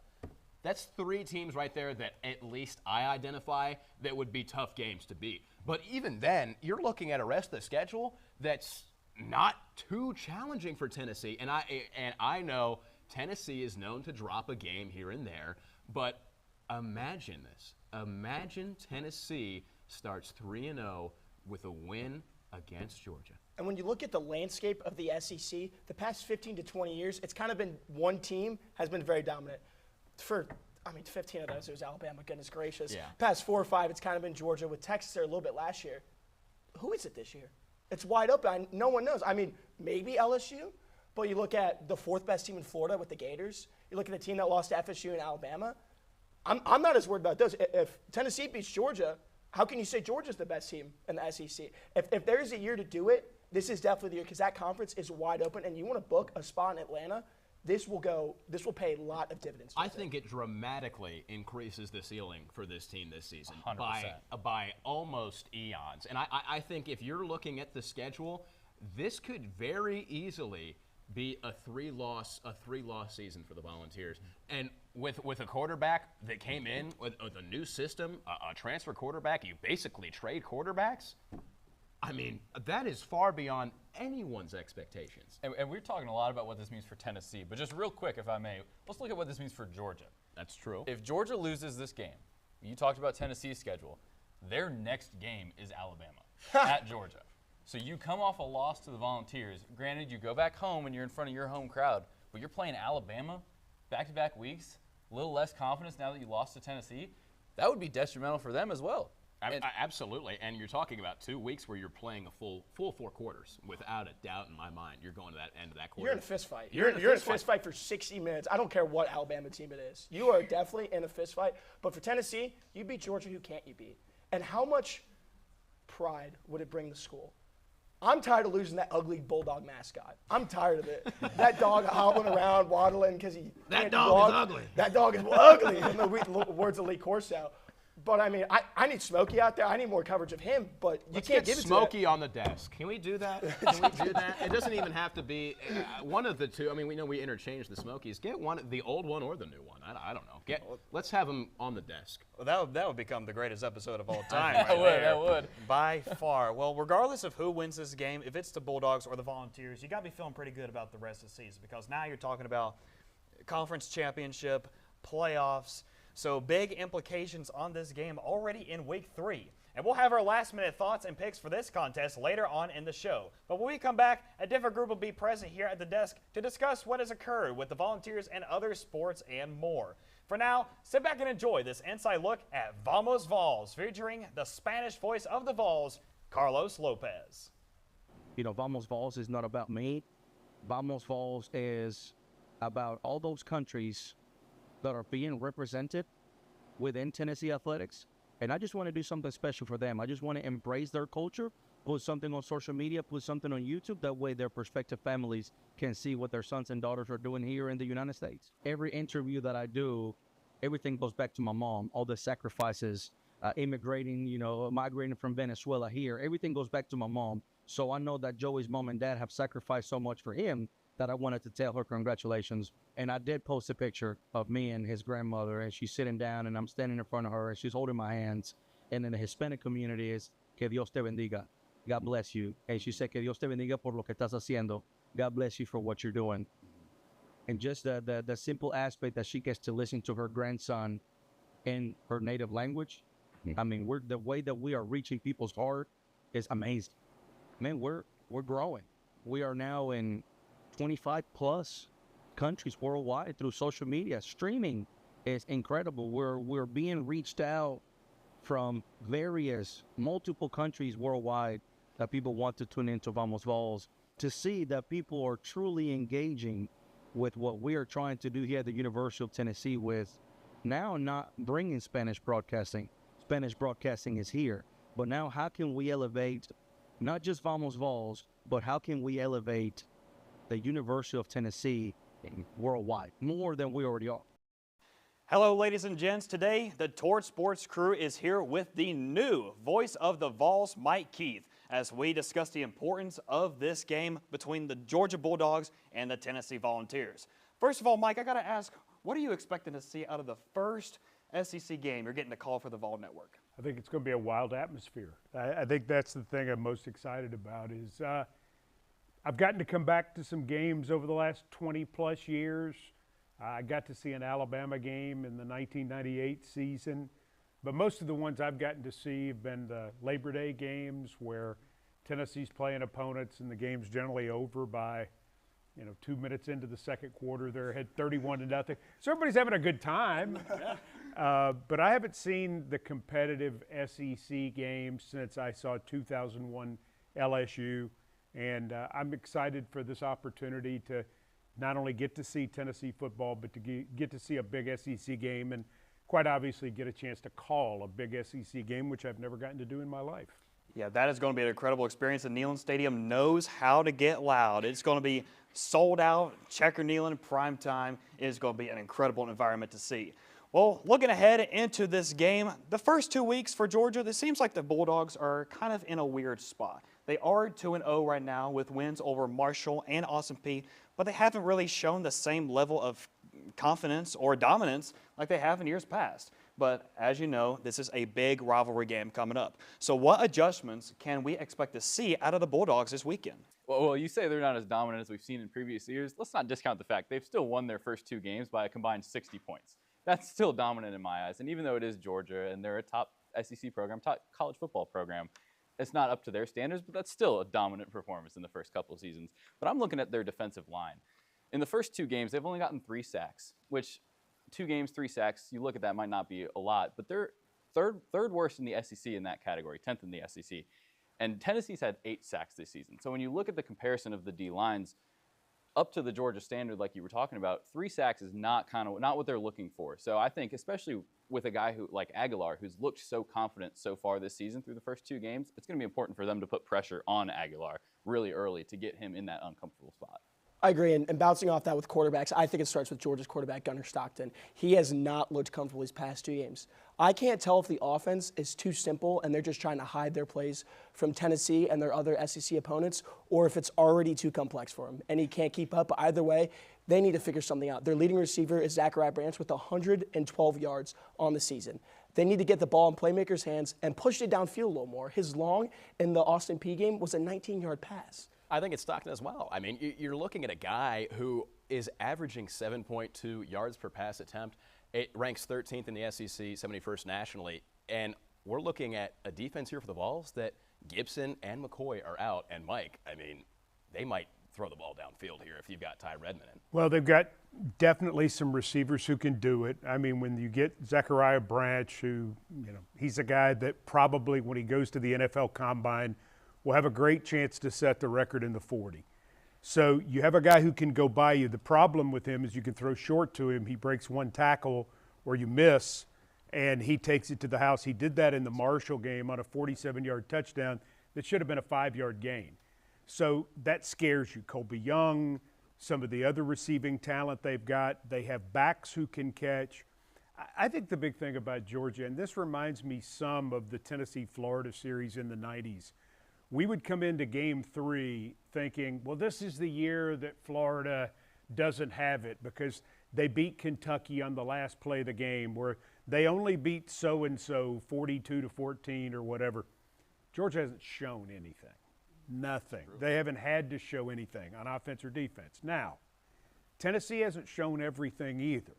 That's 3 teams right there that at least I identify that would be tough games to beat. But even then, you're looking at a rest of the schedule that's not too challenging for Tennessee. And I know Tennessee is known to drop a game here and there, but imagine this. Imagine Tennessee starts 3-0 with a win against Georgia. And when you look at the landscape of the SEC, the past 15 to 20 years, it's kind of been one team has been very dominant. For, 15 of those, it was Alabama, goodness gracious. Yeah. Past 4 or 5, it's kind of been Georgia, with Texas there a little bit last year. Who is it this year? It's wide open. No one knows. I mean, maybe LSU, but you look at the 4th best team in Florida with the Gators. You look at the team that lost to FSU and Alabama. I'm not as worried about those. If Tennessee beats Georgia, how can you say Georgia's the best team in the SEC? If there's a year to do it, this is definitely the year, because that conference is wide open, and you want to book a spot in Atlanta, this will pay a lot of dividends. I think it dramatically increases the ceiling for this team this season 100%. by almost eons. And I think if you're looking at the schedule, this could very easily be a three-loss season for the Volunteers. And with a quarterback that came in with a new system, a transfer quarterback, you basically trade quarterbacks. I mean, that is far beyond anyone's expectations. And we're talking a lot about what this means for Tennessee, but just real quick, if I may, let's look at what this means for Georgia. That's true. If Georgia loses this game, you talked about Tennessee's schedule, their next game is Alabama at Georgia. So you come off a loss to the Volunteers. Granted, you go back home and you're in front of your home crowd, but you're playing Alabama back-to-back weeks, a little less confidence now that you lost to Tennessee. That would be detrimental for them as well. Absolutely, and you're talking about 2 weeks where you're playing a full 4 quarters. Without a doubt in my mind, you're going to that end of that quarter. You're in a fist fight. You're in a fist fight for 60 minutes. I don't care what Alabama team it is. You are definitely in a fist fight. But for Tennessee, you beat Georgia, who can't you beat? And how much pride would it bring the school? I'm tired of losing that ugly Bulldog mascot. I'm tired of it. That dog hobbling around, waddling because he That dog is ugly. That dog is ugly, in the words of Lee Corso. But, I mean, I need Smokey out there. I need more coverage of him, but you can't give it to Smokey on the desk. Can we do that? Can we do that? It doesn't even have to be one of the two. I mean, we know we interchange the Smokies. Get one, the old one or the new one. I don't know. Let's have them on the desk. Well, that would become the greatest episode of all time. That would. By far. Well, regardless of who wins this game, if it's the Bulldogs or the Volunteers, you got to be feeling pretty good about the rest of the season, because now you're talking about conference championship, playoffs. So big implications on this game already in week 3. And we'll have our last-minute thoughts and picks for this contest later on in the show. But when we come back, a different group will be present here at the desk to discuss what has occurred with the Volunteers and other sports and more. For now, sit back and enjoy this inside look at Vamos Vols, featuring the Spanish voice of the Vols, Carlos Lopez. You know, Vamos Vols is not about me. Vamos Vols is about all those countries that are being represented within Tennessee athletics. And I just want to do something special for them. I just want to embrace their culture, put something on social media, put something on YouTube. That way their prospective families can see what their sons and daughters are doing here in the United States. Every interview that I do, everything goes back to my mom. All the sacrifices, immigrating, migrating from Venezuela here, everything goes back to my mom. So I know that Joey's mom and dad have sacrificed so much for him that I wanted to tell her congratulations. And I did post a picture of me and his grandmother, and she's sitting down, and I'm standing in front of her, and she's holding my hands. And in the Hispanic community is, que Dios te bendiga. God bless you. And she said, que Dios te bendiga por lo que estás haciendo. God bless you for what you're doing. And just the simple aspect that she gets to listen to her grandson in her native language. I mean, the way that we are reaching people's heart is amazing. Man, we're growing. We are now in 25 plus countries worldwide through social media. Streaming is incredible. We're being reached out from multiple countries worldwide that people want to tune into Vamos Vols, to see that people are truly engaging with what we are trying to do here at the University of Tennessee with now not bringing Spanish broadcasting. Spanish broadcasting is here. But now how can we elevate not just Vamos Vols, but how can we elevate the University of Tennessee worldwide more than we already are? Hello, ladies and gents. Today, the Torch Sports crew is here with the new voice of the Vols, Mike Keith, as we discuss the importance of this game between the Georgia Bulldogs and the Tennessee Volunteers. First of all, Mike, I got to ask, what are you expecting to see out of the first SEC game you're getting to call for the Vol Network? I think it's going to be a wild atmosphere. I think that's the thing I'm most excited about is I've gotten to come back to some games over the last 20-plus years. I got to see an Alabama game in the 1998 season, but most of the ones I've gotten to see have been the Labor Day games where Tennessee's playing opponents and the game's generally over by 2 minutes into the second quarter. They're ahead 31-0. So everybody's having a good time. But I haven't seen the competitive SEC game since I saw 2001 LSU. And I'm excited for this opportunity to not only get to see Tennessee football, but to get to see a big SEC game and quite obviously get a chance to call a big SEC game, which I've never gotten to do in my life. Yeah, that is going to be an incredible experience. The Neyland Stadium knows how to get loud. It's going to be sold out, Checker Neyland, prime time. It is going to be an incredible environment to see. Well, looking ahead into this game, the first 2 weeks for Georgia, it seems like the Bulldogs are kind of in a weird spot. They are 2-0 right now with wins over Marshall and Austin Peay, but they haven't really shown the same level of confidence or dominance like they have in years past. But as you know, this is a big rivalry game coming up. So what adjustments can we expect to see out of the Bulldogs this weekend? Well, you say they're not as dominant as we've seen in previous years. Let's not discount the fact they've still won their first 2 games by a combined 60 points. That's still dominant in my eyes. And even though it is Georgia and they're a top SEC program, top college football program, it's not up to their standards, but that's still a dominant performance in the first couple of seasons. But I'm looking at their defensive line. In the first 2 games, they've only gotten 3 sacks, which 2 games, 3 sacks, you look at that, might not be a lot, but they're third worst in the SEC in that category, 10th in the SEC. And Tennessee's had 8 sacks this season. So when you look at the comparison of the D-lines up to the Georgia standard like you were talking about, 3 sacks is not what they're looking for. So I think especially with a guy who like Aguilar, who's looked so confident so far this season through the first 2 games, it's going to be important for them to put pressure on Aguilar really early to get him in that uncomfortable spot. I agree, and bouncing off that with quarterbacks, I think it starts with Georgia's quarterback, Gunnar Stockton. He has not looked comfortable these past 2 games. I can't tell if the offense is too simple and they're just trying to hide their plays from Tennessee and their other SEC opponents, or if it's already too complex for him and he can't keep up. But either way, they need to figure something out. Their leading receiver is Zachariah Branch with 112 yards on the season. They need to get the ball in playmakers' hands and push it downfield a little more. His long in the Austin Peay game was a 19-yard pass. I think it's Stockton as well. I mean, you're looking at a guy who is averaging 7.2 yards per pass attempt. It ranks 13th in the SEC, 71st nationally. And we're looking at a defense here for the Vols that Gibson and McCoy are out. And Mike, I mean, they might throw the ball downfield here if you've got Ty Redmond in. Well, they've got definitely some receivers who can do it. I mean, when you get Zachariah Branch, who, he's a guy that probably when he goes to the NFL Combine will have a great chance to set the record in the 40. So you have a guy who can go by you. The problem with him is you can throw short to him. He breaks 1 tackle or you miss, and he takes it to the house. He did that in the Marshall game on a 47-yard touchdown that should have been a 5-yard gain. So that scares you. Colby Young, some of the other receiving talent they've got. They have backs who can catch. I think the big thing about Georgia, and this reminds me some of the Tennessee-Florida series in the 90s, we would come into game 3 thinking, well, this is the year that Florida doesn't have it because they beat Kentucky on the last play of the game, where they only beat so-and-so 42-14 or whatever. Georgia hasn't shown anything. Nothing. They haven't had to show anything on offense or defense. Now, Tennessee hasn't shown everything either.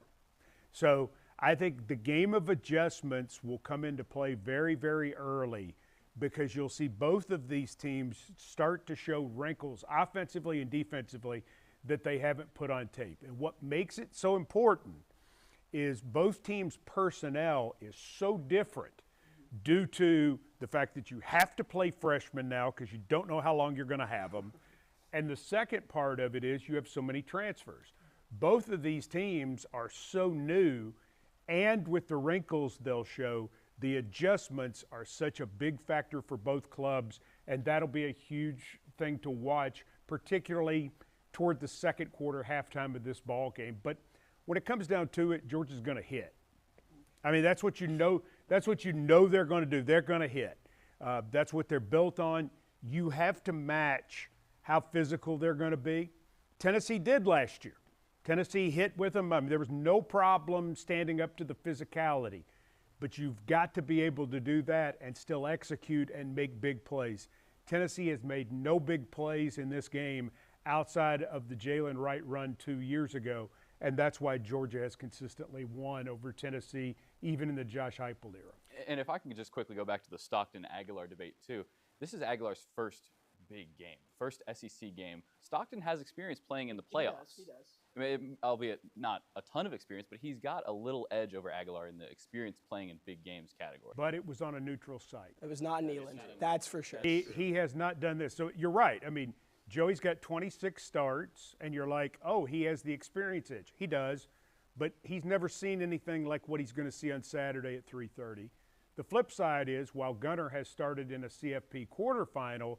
So I think the game of adjustments will come into play very, very early, because you'll see both of these teams start to show wrinkles offensively and defensively that they haven't put on tape. And what makes it so important is both teams' personnel is so different due to the fact that you have to play freshmen now because you don't know how long you're going to have them. And the second part of it is you have so many transfers. Both of these teams are so new, and with the wrinkles they'll show, the adjustments are such a big factor for both clubs, and that'll be a huge thing to watch, particularly toward the second quarter, halftime of this ball game. But when it comes down to it, Georgia's going to hit. I mean, that's what you know. That's what you know they're going to do. They're going to hit. That's what they're built on. You have to match how physical they're going to be. Tennessee did last year. Tennessee hit with them. I mean, there was no problem standing up to the physicality. But you've got to be able to do that and still execute and make big plays. Tennessee has made no big plays in this game outside of the Jalen Wright run 2 years ago, and that's why Georgia has consistently won over Tennessee, even in the Josh Heupel era. And if I can just quickly go back to the Stockton-Aguilar debate, too, this is Aguilar's first big game, first SEC game. Stockton has experience playing in the playoffs. He does. I mean, albeit not a ton of experience, but he's got a little edge over Aguilar in the experience playing in big games category. But it was on a neutral site. It was not Neyland. That's for sure. He has not done this. So you're right. I mean, Joey's got 26 starts, and you're like, oh, he has the experience edge. He does, but he's never seen anything like what he's going to see on Saturday at 3:30. The flip side is, while Gunnar has started in a CFP quarterfinal,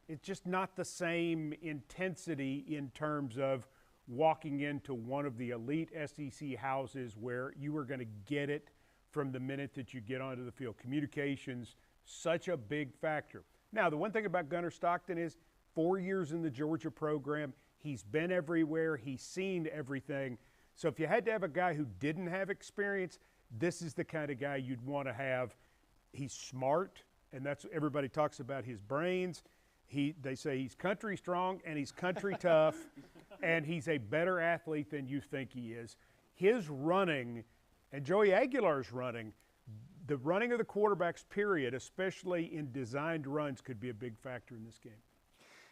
it's just not the same intensity in terms of walking into one of the elite SEC houses where you are going to get it from the minute that you get onto the field. Communications, such a big factor. Now, the one thing about Gunnar Stockton is 4 years in the Georgia program. He's been everywhere. He's seen everything. So if you had to have a guy who didn't have experience, this is the kind of guy you'd want to have. He's smart, and that's what everybody talks about, his brains. They say he's country strong and he's country tough, and he's a better athlete than you think he is. His running, and Joey Aguilar's running, the running of the quarterbacks, period, especially in designed runs, could be a big factor in this game.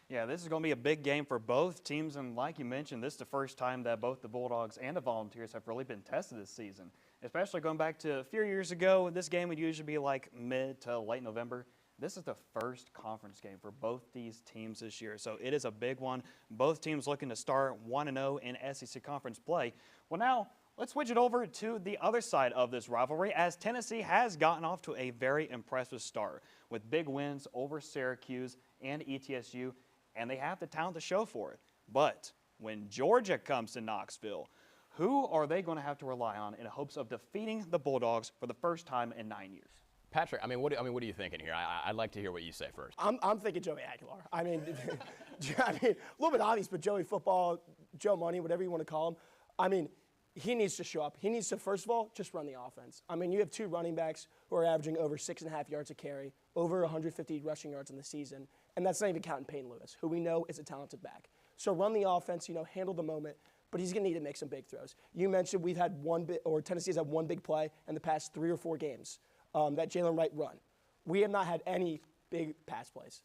Yeah, this is going to be a big game for both teams, and like you mentioned, this is the first time that both the Bulldogs and the Volunteers have really been tested this season, especially going back to a few years ago. This game would usually be like mid to late November. This is the first conference game for both these teams this year, so it is a big one. Both teams looking to start 1-0 in SEC conference play. Well, now let's switch it over to the other side of this rivalry, as Tennessee has gotten off to a very impressive start with big wins over Syracuse and ETSU, and they have the talent to show for it. But when Georgia comes to Knoxville, who are they going to have to rely on in hopes of defeating the Bulldogs for the first time in 9 years? Patrick, what are you thinking here? I'd like to hear what you say first. I'm thinking Joey Aguilar. I mean, a little bit obvious, but Joey Football, Joe Money, whatever you want to call him. I mean, he needs to show up. He needs to, first of all, just run the offense. I mean, you have two running backs who are averaging over 6.5 yards a carry, over 150 rushing yards in the season, and that's not even counting Payne Lewis, who we know is a talented back. So run the offense, handle the moment, but he's going to need to make some big throws. You mentioned Tennessee's had one big play in the past 3 or 4 games, that Jalen Wright run. We have not had any big pass plays.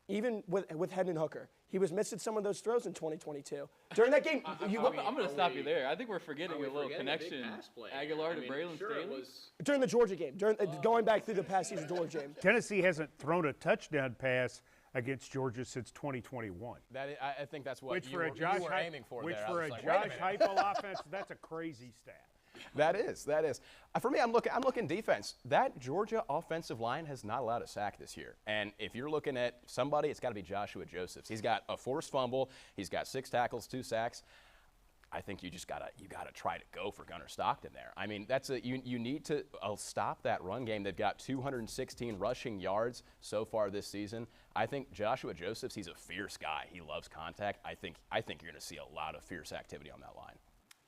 Even with Hendon Hooker, he was missing some of those throws in 2022. During that game, I'm going to stop you there. I think we're forgetting a little connection. Aguilar to Braylon Staley. During the Georgia game, going back through the past season Georgia game. Tennessee hasn't thrown a touchdown pass against Georgia since 2021. I think that's what you were aiming for. Which for a Josh Heupel offense, that's a crazy stat. That is. For me, I'm looking defense. That Georgia offensive line has not allowed a sack this year. And if you're looking at somebody, it's got to be Joshua Josephs. He's got a forced fumble. He's got 6 tackles, 2 sacks. I think you gotta try to go for Gunnar Stockton there. I mean, you need to stop that run game. They've got 216 rushing yards so far this season. I think Joshua Josephs, he's a fierce guy. He loves contact. I think you're going to see a lot of fierce activity on that line.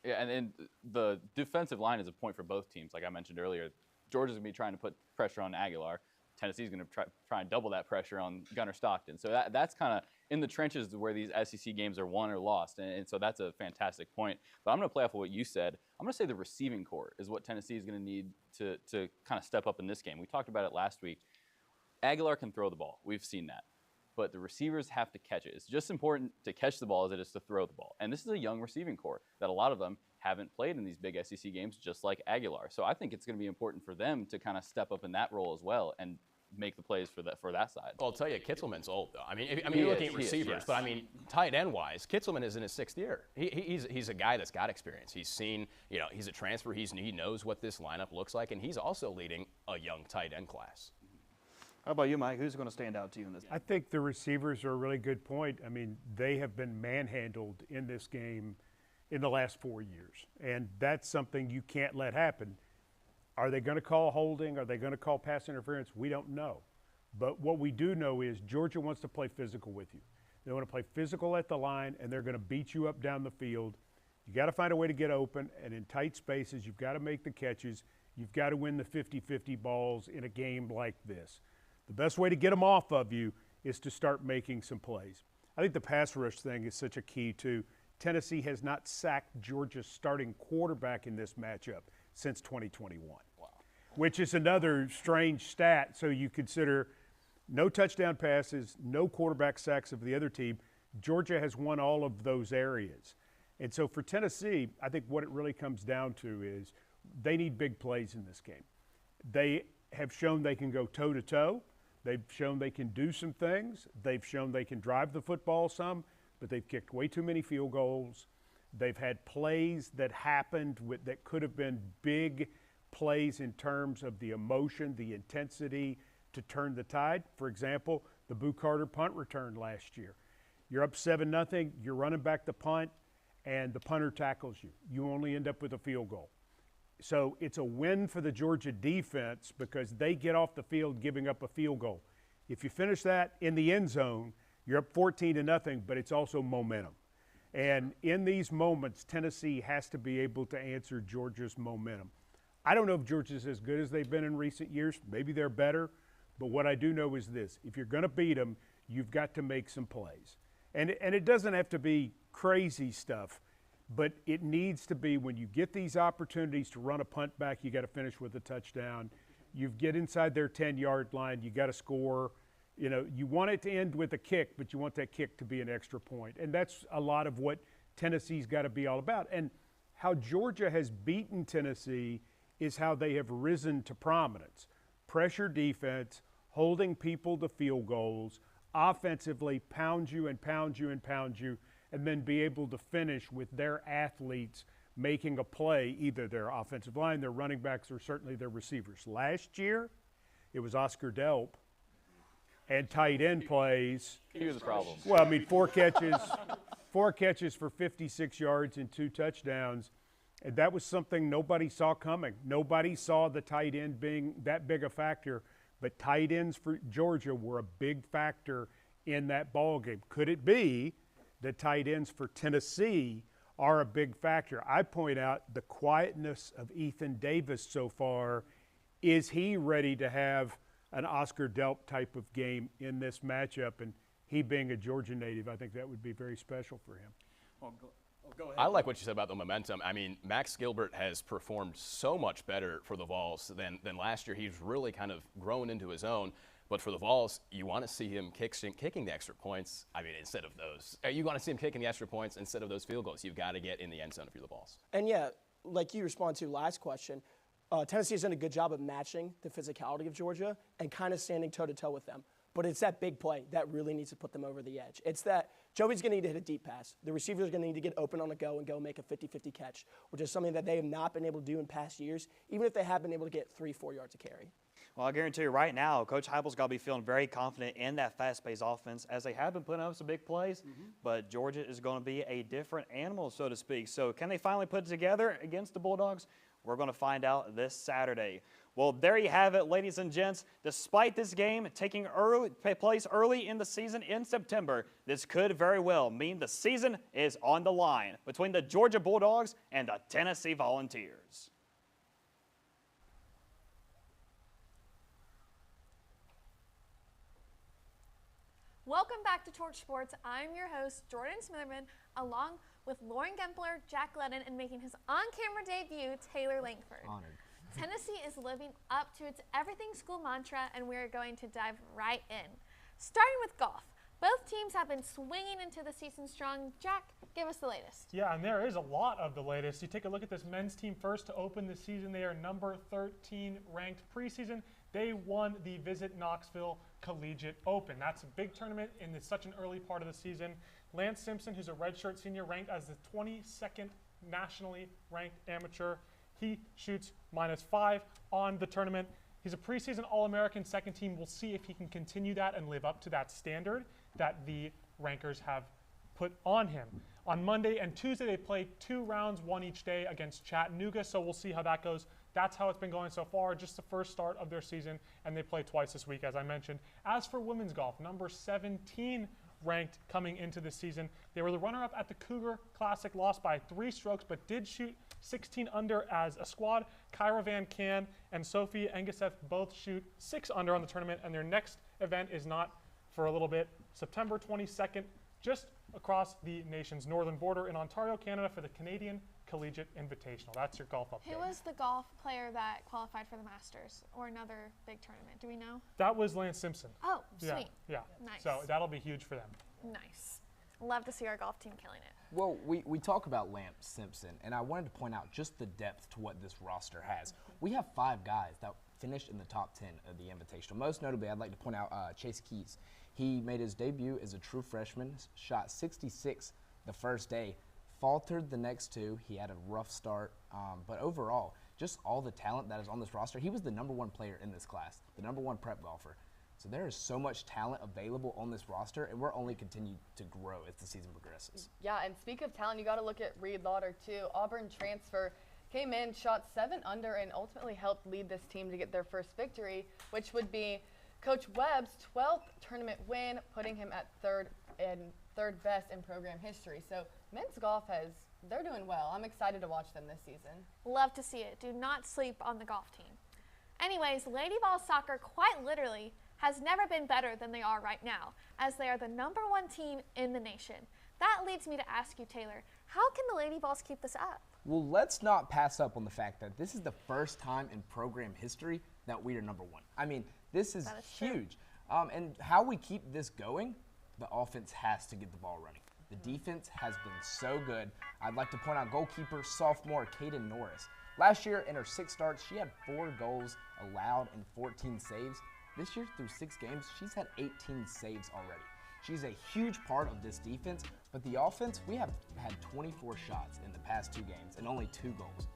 Yeah, and the defensive line is a point for both teams. Like I mentioned earlier, Georgia's going to be trying to put pressure on Aguilar. Tennessee's going to try and double that pressure on Gunnar Stockton. So that's kind of in the trenches where these SEC games are won or lost. And so that's a fantastic point. But I'm going to play off of what you said. I'm going to say the receiving core is what Tennessee is going to need to kind of step up in this game. We talked about it last week. Aguilar can throw the ball. We've seen that. But the receivers have to catch it. It's just important to catch the ball as it is to throw the ball. And this is a young receiving core that a lot of them haven't played in these big SEC games, just like Aguilar. So I think it's going to be important for them to kind of step up in that role as well and make the plays for that side. Well, I'll tell you, Kitzelman's old, though. I mean, you're looking at receivers, but I mean, tight end-wise, Kitzelman is in his 6th year. He's a guy that's got experience. He's seen, he's a transfer. He knows what this lineup looks like, and he's also leading a young tight end class. How about you, Mike? Who's going to stand out to you in this game? I think the receivers are a really good point. I mean, they have been manhandled in this game in the last 4 years, and that's something you can't let happen. Are they going to call holding? Are they going to call pass interference? We don't know. But what we do know is Georgia wants to play physical with you. They want to play physical at the line, and they're going to beat you up down the field. You got to find a way to get open, and in tight spaces, you've got to make the catches. You've got to win the 50-50 balls in a game like this. The best way to get them off of you is to start making some plays. I think the pass rush thing is such a key, too. Tennessee has not sacked Georgia's starting quarterback in this matchup since 2021, wow, which is another strange stat. So you consider no touchdown passes, no quarterback sacks of the other team. Georgia has won all of those areas. And so for Tennessee, I think what it really comes down to is they need big plays in this game. They have shown they can go toe-to-toe. They've shown they can do some things. They've shown they can drive the football some, but they've kicked way too many field goals. They've had plays that happened that could have been big plays in terms of the emotion, the intensity to turn the tide. For example, the Boo Carter punt return last year. You're up 7-0, you're running back the punt, and the punter tackles you. You only end up with a field goal. So it's a win for the Georgia defense because they get off the field giving up a field goal. If you finish that in the end zone, you're up 14-0, but it's also momentum. And in these moments, Tennessee has to be able to answer Georgia's momentum. I don't know if Georgia's as good as they've been in recent years. Maybe they're better. But what I do know is this. If you're going to beat them, you've got to make some plays. And it doesn't have to be crazy stuff. But it needs to be when you get these opportunities to run a punt back, you got to finish with a touchdown. You get inside their 10-yard line, you got to score. You want it to end with a kick, but you want that kick to be an extra point. And that's a lot of what Tennessee's got to be all about. And how Georgia has beaten Tennessee is how they have risen to prominence. Pressure defense, holding people to field goals, offensively pound you and pound you and pound you, and then be able to finish with their athletes making a play, either their offensive line, their running backs, or certainly their receivers. Last year, it was Oscar Delp and tight end plays. He was the problem. Well, I mean, 4 catches for 56 yards and 2 touchdowns, and that was something nobody saw coming. Nobody saw the tight end being that big a factor, but tight ends for Georgia were a big factor in that ball game. Could it be the tight ends for Tennessee are a big factor? I point out the quietness of Ethan Davis so far. Is he ready to have an Oscar Delp type of game in this matchup? And he being a Georgia native, I think that would be very special for him. Go ahead. I like what you said about the momentum. I mean, Max Gilbert has performed so much better for the Vols than last year. He's really kind of grown into his own. But for the Vols, you want to see him kicking the extra points. I mean, instead of those. You want to see him kicking the extra points instead of those field goals. You've got to get in the end zone if you're the Vols. And, yeah, like you respond to last question, Tennessee has done a good job of matching the physicality of Georgia and kind of standing toe-to-toe with them. but it's that big play that really needs to put them over the edge. It's that Joey's going to need to hit a deep pass. The receivers are going to need to get open on the go and go make a 50-50 catch, which is something that they have not been able to do in past years, even if they have been able to get 3-4 yards of carry. Well, I guarantee you right now, Coach Heupel's got to be feeling very confident in that fast-paced offense as they have been putting up some big plays, but Georgia is going to be a different animal, so to speak. So can they finally put it together against the Bulldogs? We're going to find out this Saturday. Well, there you have it, ladies and gents. Despite this game taking place early in the season in September, this could very well mean the season is on the line between the Georgia Bulldogs and the Tennessee Volunteers. Welcome back to Torch Sports. I'm your host, Jordan Smitherman, along with Lauren Gempler, Jack Lennon, and making his on-camera debut, Taylor Langford. Honored. Tennessee is living up to its everything school mantra, and we're going to dive right in. Starting with golf. Both teams have been swinging into the season strong. Jack, give us the latest. Yeah, and there is a lot of the latest. You take a look at this men's team first to open the season. They are number 13 ranked preseason. They won the Visit Knoxville Collegiate Open. That's a big tournament in such an early part of the season. Lance Simpson, who's a redshirt senior, ranked as the 22nd nationally ranked amateur. He shoots -5 on the tournament. He's a preseason All-American second team. We'll see if he can continue that and live up to that standard that the rankers have put on him. On Monday and Tuesday, they play 2 rounds, one each day against Chattanooga, so we'll see how that goes. That's how it's been going so far, just the first start of their season, and they play twice this week, as I mentioned. As for women's golf, number 17 ranked coming into the season. They were the runner-up at the Cougar Classic, lost by 3 strokes, but did shoot 16 under as a squad. Kyra Van Can and Sophie Engeseth both shoot 6 under on the tournament, and their next event is not for a little bit, September 22nd, just across the nation's northern border in Ontario, Canada, for the Canadian Collegiate Invitational. That's your golf update. Who was the golf player that qualified for the Masters or another big tournament? Do we know? That was Lance Simpson. Oh, sweet. Yeah. Nice. So that'll be huge for them. Nice. Love to see our golf team killing it. Well, we talk about Lance Simpson, and I wanted to point out just the depth to what this roster has. We have 5 guys that finished in the top 10 of the Invitational. Most notably, I'd like to point out Chase Keys. He made his debut as a true freshman, shot 66 the first day, faltered the next 2. He had a rough start, but overall, just all the talent that is on this roster. He was the #1 player in this class, the #1 prep golfer. So there is so much talent available on this roster, and we're only continue to grow as the season progresses. Yeah, and speak of talent, you got to look at Reed Lauder too. Auburn transfer, came in, shot 7 under, and ultimately helped lead this team to get their first victory, which would be Coach Webb's 12th tournament win, putting him at third best in program history. So men's golf they're doing well. I'm excited to watch them this season. Love to see it. Do not sleep on the golf team. Anyways, Lady Vols soccer quite literally has never been better than they are right now, as they are the #1 team in the nation. That leads me to ask you, Taylor, how can the Lady Vols keep this up? Well, let's not pass up on the fact that this is the first time in program history that we are #1. I mean, this is huge. And how we keep this going, the offense has to get the ball running. The defense has been so good. I'd like to point out goalkeeper sophomore Kaden Norris. Last year in her 6 starts, she had 4 goals allowed and 14 saves. This year, through 6 games, she's had 18 saves already. She's a huge part of this defense, but the offense, we have had 24 shots in the past 2 games and only 2 goals.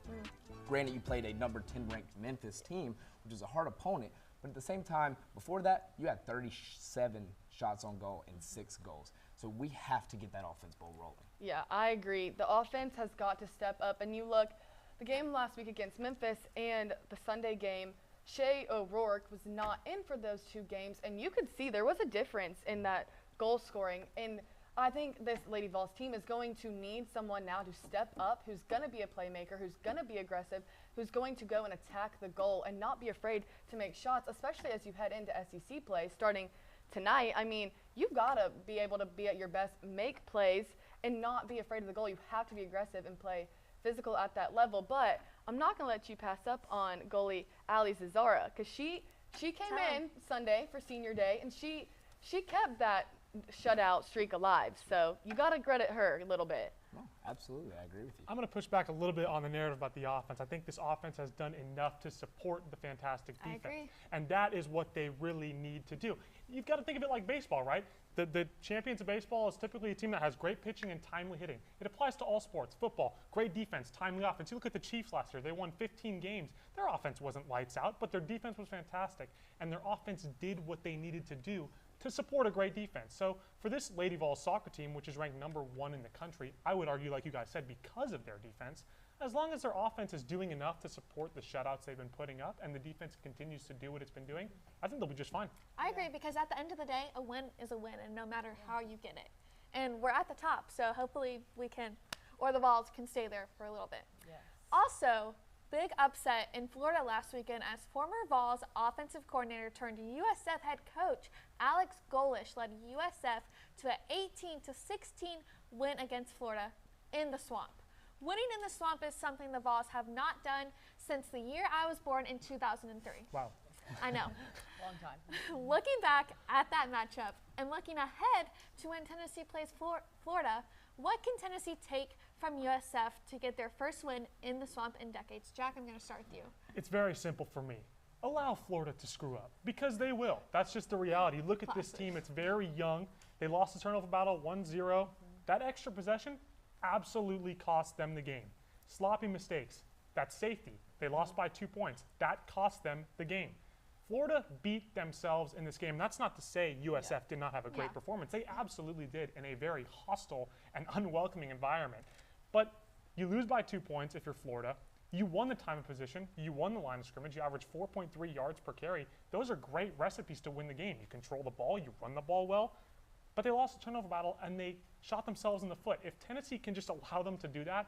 Granted, you played a number 10 ranked Memphis team, which is a hard opponent, but at the same time, before that, you had 37 shots on goal and 6 goals. So we have to get that offense ball rolling. Yeah, I agree. The offense has got to step up, and you look, the game last week against Memphis and the Sunday game, Shay O'Rourke was not in for those 2 games, and you could see there was a difference in that goal scoring. And I think this Lady Vols team is going to need someone now to step up, who's going to be a playmaker, who's going to be aggressive, who's going to go and attack the goal and not be afraid to make shots, especially as you head into SEC play starting tonight. I mean, you've got to be able to be at your best, make plays, and not be afraid of the goal. You have to be aggressive and play physical at that level. But I'm not going to let you pass up on goalie Ali Zazara, because she came in Sunday for senior day, and she kept that shutout streak alive. So you got to credit her a little bit. No, absolutely, I agree with you. I'm going to push back a little bit on the narrative about the offense. I think this offense has done enough to support the fantastic defense. I agree. And that is what they really need to do. You've got to think of it like baseball, right? The champions of baseball is typically a team that has great pitching and timely hitting. It applies to all sports. Football, great defense, timely offense. You look at the Chiefs last year. They won 15 games. Their offense wasn't lights out, but their defense was fantastic. And their offense did what they needed to do to support a great defense. So for this Lady Vols soccer team, which is ranked #1 in the country, I would argue, like you guys said, because of their defense, as long as their offense is doing enough to support the shutouts they've been putting up and the defense continues to do what it's been doing, I think they'll be just fine. I agree, because at the end of the day, a win is a win, and no matter how you get it. And we're at the top, so hopefully we can, or the Vols can stay there for a little bit. Yes. Also, big upset in Florida last weekend as former Vols offensive coordinator turned USF head coach Alex Golish led USF to an 18-16 win against Florida in the Swamp. Winning in the Swamp is something the Vols have not done since the year I was born in 2003. Wow. I know. Long time. Looking back at that matchup and looking ahead to when Tennessee plays Florida, what can Tennessee take from USF to get their first win in the Swamp in decades? Jack, I'm going to start with you. It's very simple for me. Allow Florida to screw up, because they will. That's just the reality. Look at this team. It's very young. They lost the turnover battle 1-0. That extra possession absolutely cost them the game. Sloppy mistakes. That's safety. They lost by 2 points. That cost them the game. Florida beat themselves in this game. That's not to say USF did not have a great performance. They absolutely did in a very hostile and unwelcoming environment. But you lose by 2 points if you're Florida. You won the time of position. You won the line of scrimmage. You averaged 4.3 yards per carry. Those are great recipes to win the game. You control the ball. You run the ball well. But they lost the turnover battle, and they shot themselves in the foot. If Tennessee can just allow them to do that,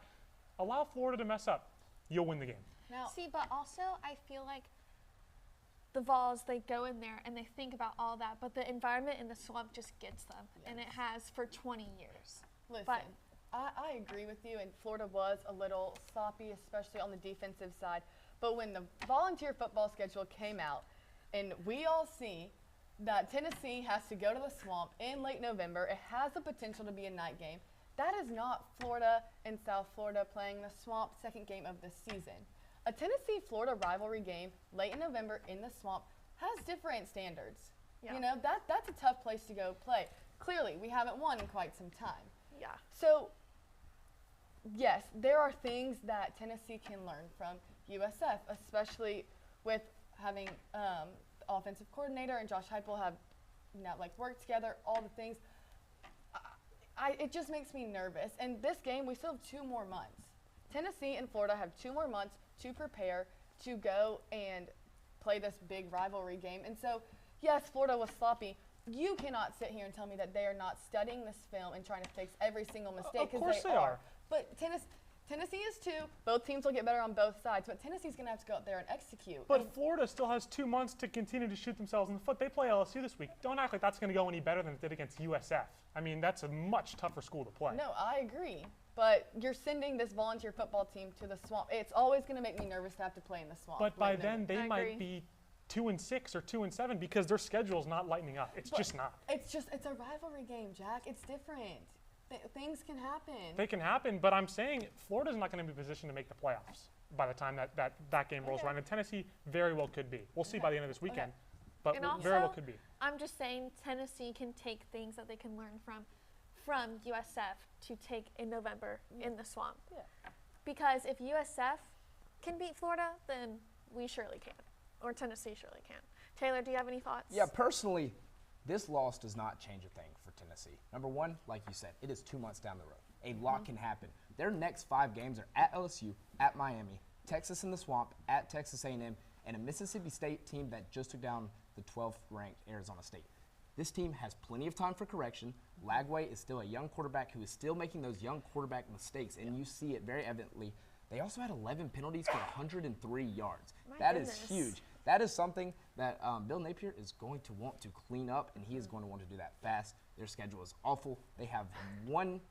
allow Florida to mess up, you'll win the game. Now, see, but also I feel like the Vols, they go in there and they think about all that, but the environment in the Swamp just gets them, and it has for 20 years. Listen, but I agree with you, and Florida was a little sloppy, especially on the defensive side. But when the volunteer football schedule came out, and we all see that Tennessee has to go to the Swamp in late November, it has the potential to be a night game. That is not Florida and South Florida playing the Swamp second game of the season. A Tennessee-Florida rivalry game late in November in the Swamp has different standards. Yeah. You know, that's a tough place to go play. Clearly, we haven't won in quite some time. Yeah. So, yes, there are things that Tennessee can learn from USF, especially with having the offensive coordinator and Josh Heupel have worked together, all the things. It just makes me nervous. And this game, we still have 2 more months. Tennessee and Florida have 2 more months to prepare to go and play this big rivalry game. And so, yes, Florida was sloppy. You cannot sit here and tell me that they are not studying this film and trying to fix every single mistake, Of course because they are. But Tennessee is too. Both teams will get better on both sides, but Tennessee's going to have to go out there and execute. But Florida still has 2 months to continue to shoot themselves in the foot. They play LSU this week. Don't act like that's going to go any better than it did against USF. I mean, that's a much tougher school to play. No, I agree. But you're sending this volunteer football team to the Swamp. It's always going to make me nervous to have to play in the Swamp. But by then, they might be 2-6 or 2-7 because their schedule's not lightening up. It's just not. It's a rivalry game, Jack. It's different. Things can happen. They can happen, but I'm saying Florida's not going to be positioned to make the playoffs by the time that game rolls around. And Tennessee very well could be. We'll see by the end of this weekend, but and also, very well could be. I'm just saying Tennessee can take things that they can learn from USF to take in November in the Swamp. Yeah. Because if USF can beat Florida, then we surely can, or Tennessee surely can. Taylor, do you have any thoughts? Yeah, personally, this loss does not change a thing for Tennessee. Number one, like you said, it is 2 months down the road. A lot can happen. Their next 5 games are at LSU, at Miami, Texas in the Swamp, at Texas A&M, and a Mississippi State team that just took down the 12th-ranked Arizona State. This team has plenty of time for correction. Lagway is still a young quarterback who is still making those young quarterback mistakes, and you see it very evidently. They also had 11 penalties for 103 yards. That is huge. That is something that Bill Napier is going to want to clean up, and he is going to want to do that fast. Their schedule is awful. They have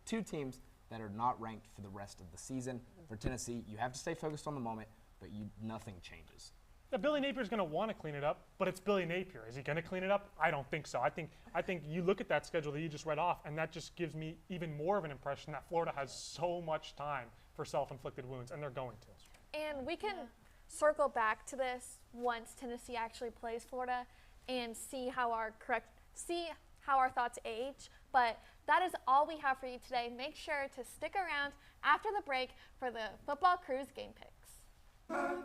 2 teams that are not ranked for the rest of the season. For Tennessee, you have to stay focused on the moment, but nothing changes. Billy Napier's going to want to clean it up, but it's Billy Napier. Is he going to clean it up? I don't think so. I think you look at that schedule that you just read off, and that just gives me even more of an impression that Florida has so much time for self-inflicted wounds, and they're going to. And we can circle back to this once Tennessee actually plays Florida and see how our thoughts age. But that is all we have for you today. Make sure to stick around after the break for the Football Cruise game picks. I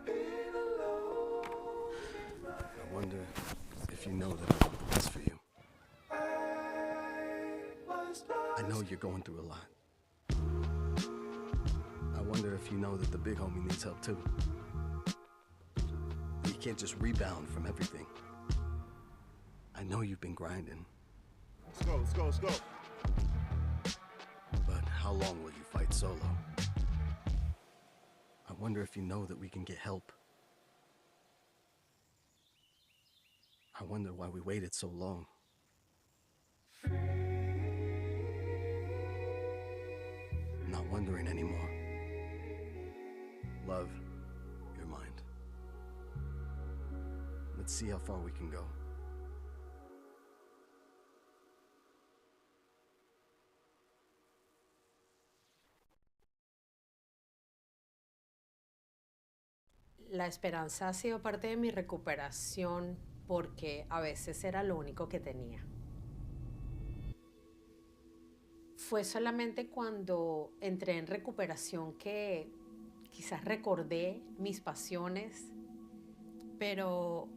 wonder if you know that I'm the best for you. I know you're going through a lot. I wonder if you know that the big homie needs help too. You can't just rebound from everything. I know you've been grinding. Let's go, let's go, let's go. But how long will you fight solo? I wonder if you know that we can get help. I wonder why we waited so long. Not wondering anymore. Love, your mind. Let's see how far we can go. La esperanza ha sido parte de mi recuperación porque a veces era lo único que tenía. Fue solamente cuando entré en recuperación que quizás recordé mis pasiones, pero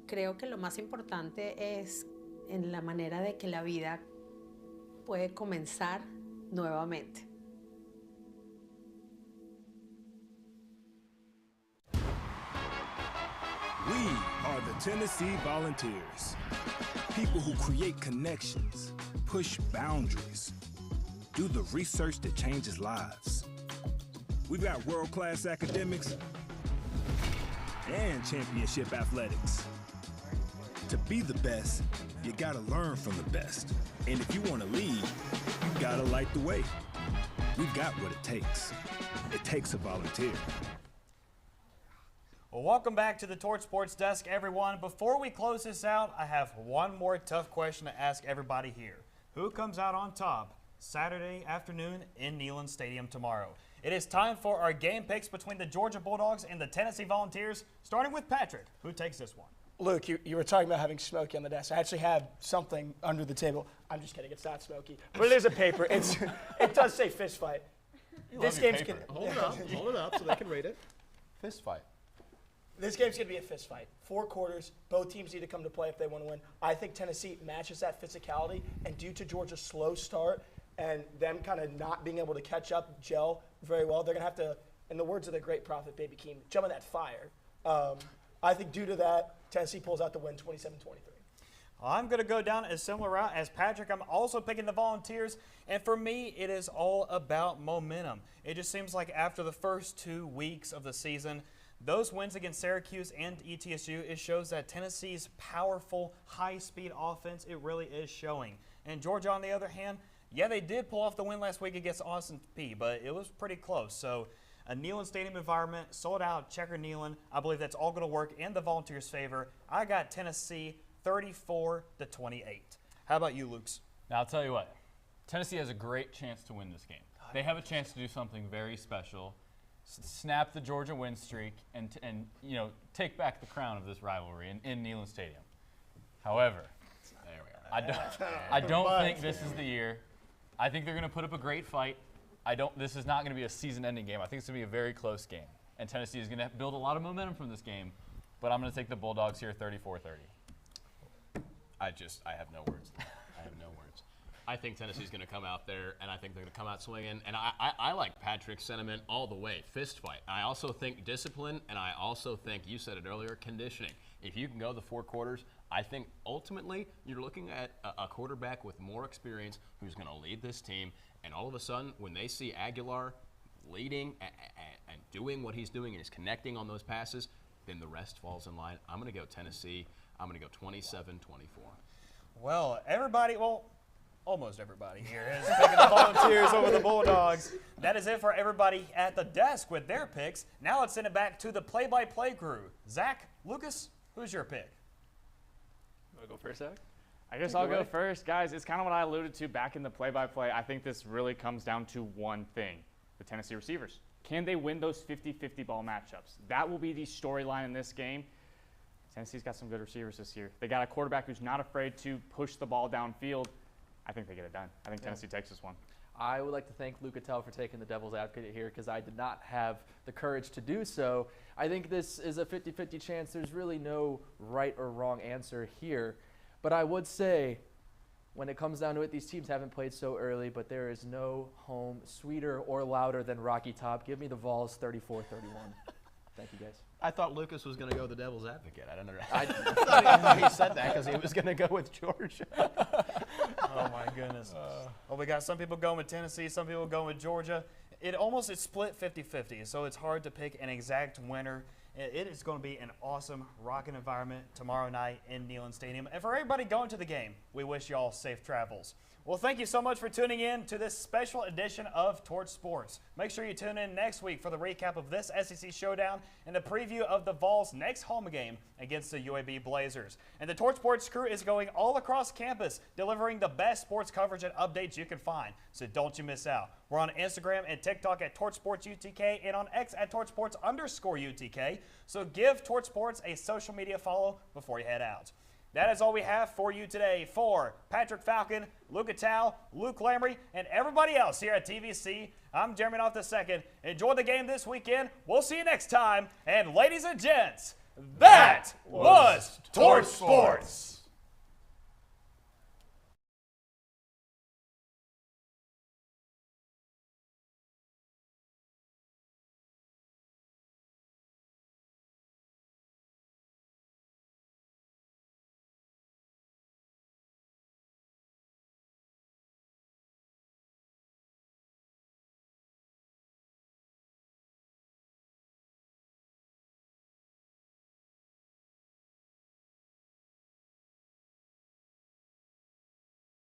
creo que lo más importante es en la manera de que la vida puede comenzar nuevamente. We are the Tennessee Volunteers. People who create connections, push boundaries, do the research that changes lives. We've got world-class academics and championship athletics. To be the best, you gotta learn from the best. And if you wanna lead, you gotta light the way. We've got what it takes. It takes a volunteer. Well, welcome back to the Torch Sports Desk, everyone. Before we close this out, I have one more tough question to ask everybody here. Who comes out on top Saturday afternoon in Neyland Stadium tomorrow? It is time for our game picks between the Georgia Bulldogs and the Tennessee Volunteers, starting with Patrick. Who takes this one? Luke, you were talking about having Smokey on the desk. I actually have something under the table. I'm just kidding. It's not Smokey. But it is a paper. It does say fist fight. This game's going to Hold it up so they can read it. Fist fight. This game's going to be a fist fight. 4 quarters. Both teams need to come to play if they want to win. I think Tennessee matches that physicality, and due to Georgia's slow start and them kind of not being able to catch up, gel very well, they're going to have to, in the words of the great prophet, Baby Keem, jump in that fire. I think due to that, Tennessee pulls out the win 27-23. I'm going to go down a similar route as Patrick. I'm also picking the Volunteers, and for me, it is all about momentum. It just seems like after the first 2 weeks of the season, those wins against Syracuse and ETSU, it shows that Tennessee's powerful, high-speed offense, it really is showing. And Georgia, on the other hand, yeah, they did pull off the win last week against Austin Peay, but it was pretty close. So a Neyland Stadium environment, sold out, checker Neyland, I believe that's all going to work in the Volunteers' favor. I got Tennessee 34-28. How about you, Lukes? Now, I'll tell you what. Tennessee has a great chance to win this game. They have a chance to do something very special. Snap the Georgia win streak and you know, take back the crown of this rivalry in Neyland Stadium. However, I don't think this is the year. I think they're going to put up a great fight. This is not going to be a season-ending game. I think it's going to be a very close game. And Tennessee is going to build a lot of momentum from this game. But I'm going to take the Bulldogs here 34-30. I have no words. I have no words. I think Tennessee's going to come out there, and I think they're going to come out swinging. And I like Patrick's sentiment all the way, fist fight. I also think discipline, and I also think, you said it earlier, conditioning. If you can go the 4 quarters, I think ultimately you're looking at a quarterback with more experience who's going to lead this team. And all of a sudden, when they see Aguilar leading and doing what he's doing and is connecting on those passes, then the rest falls in line. I'm going to go Tennessee. I'm going to go 27-24. Well, everybody, almost everybody here is picking the Volunteers over the Bulldogs. That is it for everybody at the desk with their picks. Now let's send it back to the play-by-play crew. Zach, Lucas, who's your pick? Want to go first, Zach? I guess I'll go first. Guys, it's kind of what I alluded to back in the play-by-play. I think this really comes down to one thing, the Tennessee receivers. Can they win those 50-50 ball matchups? That will be the storyline in this game. Tennessee's got some good receivers this year. They got a quarterback who's not afraid to push the ball downfield. I think they get it done. I think Tennessee takes this one. I would like to thank Luca Tell for taking the devil's advocate here because I did not have the courage to do so. I think this is a 50-50 chance. There's really no right or wrong answer here. But I would say, when it comes down to it, these teams haven't played so early, but there is no home sweeter or louder than Rocky Top. Give me the Vols 34-31. Thank you, guys. I thought Lucas was going to go the devil's advocate. I thought he said that because he was going to go with Georgia. Oh, my goodness. Well, we got some people going with Tennessee, some people going with Georgia. It split 50-50, so it's hard to pick an exact winner. It is going to be an awesome rocking environment tomorrow night in Neyland Stadium. And for everybody going to the game, we wish you all safe travels. Well, thank you so much for tuning in to this special edition of Torch Sports. Make sure you tune in next week for the recap of this SEC showdown and the preview of the Vols' next home game against the UAB Blazers. And the Torch Sports crew is going all across campus, delivering the best sports coverage and updates you can find. So don't you miss out. We're on Instagram and TikTok at Torch Sports UTK and on X at Torch Sports _UTK. So give Torch Sports a social media follow before you head out. That is all we have for you today. For Patrick Falcon, Luca Tao, Luke Lamry, and everybody else here at TVC, I'm Jeremy Knopf II. Enjoy the game this weekend. We'll see you next time. And ladies and gents, that was Torch Sports.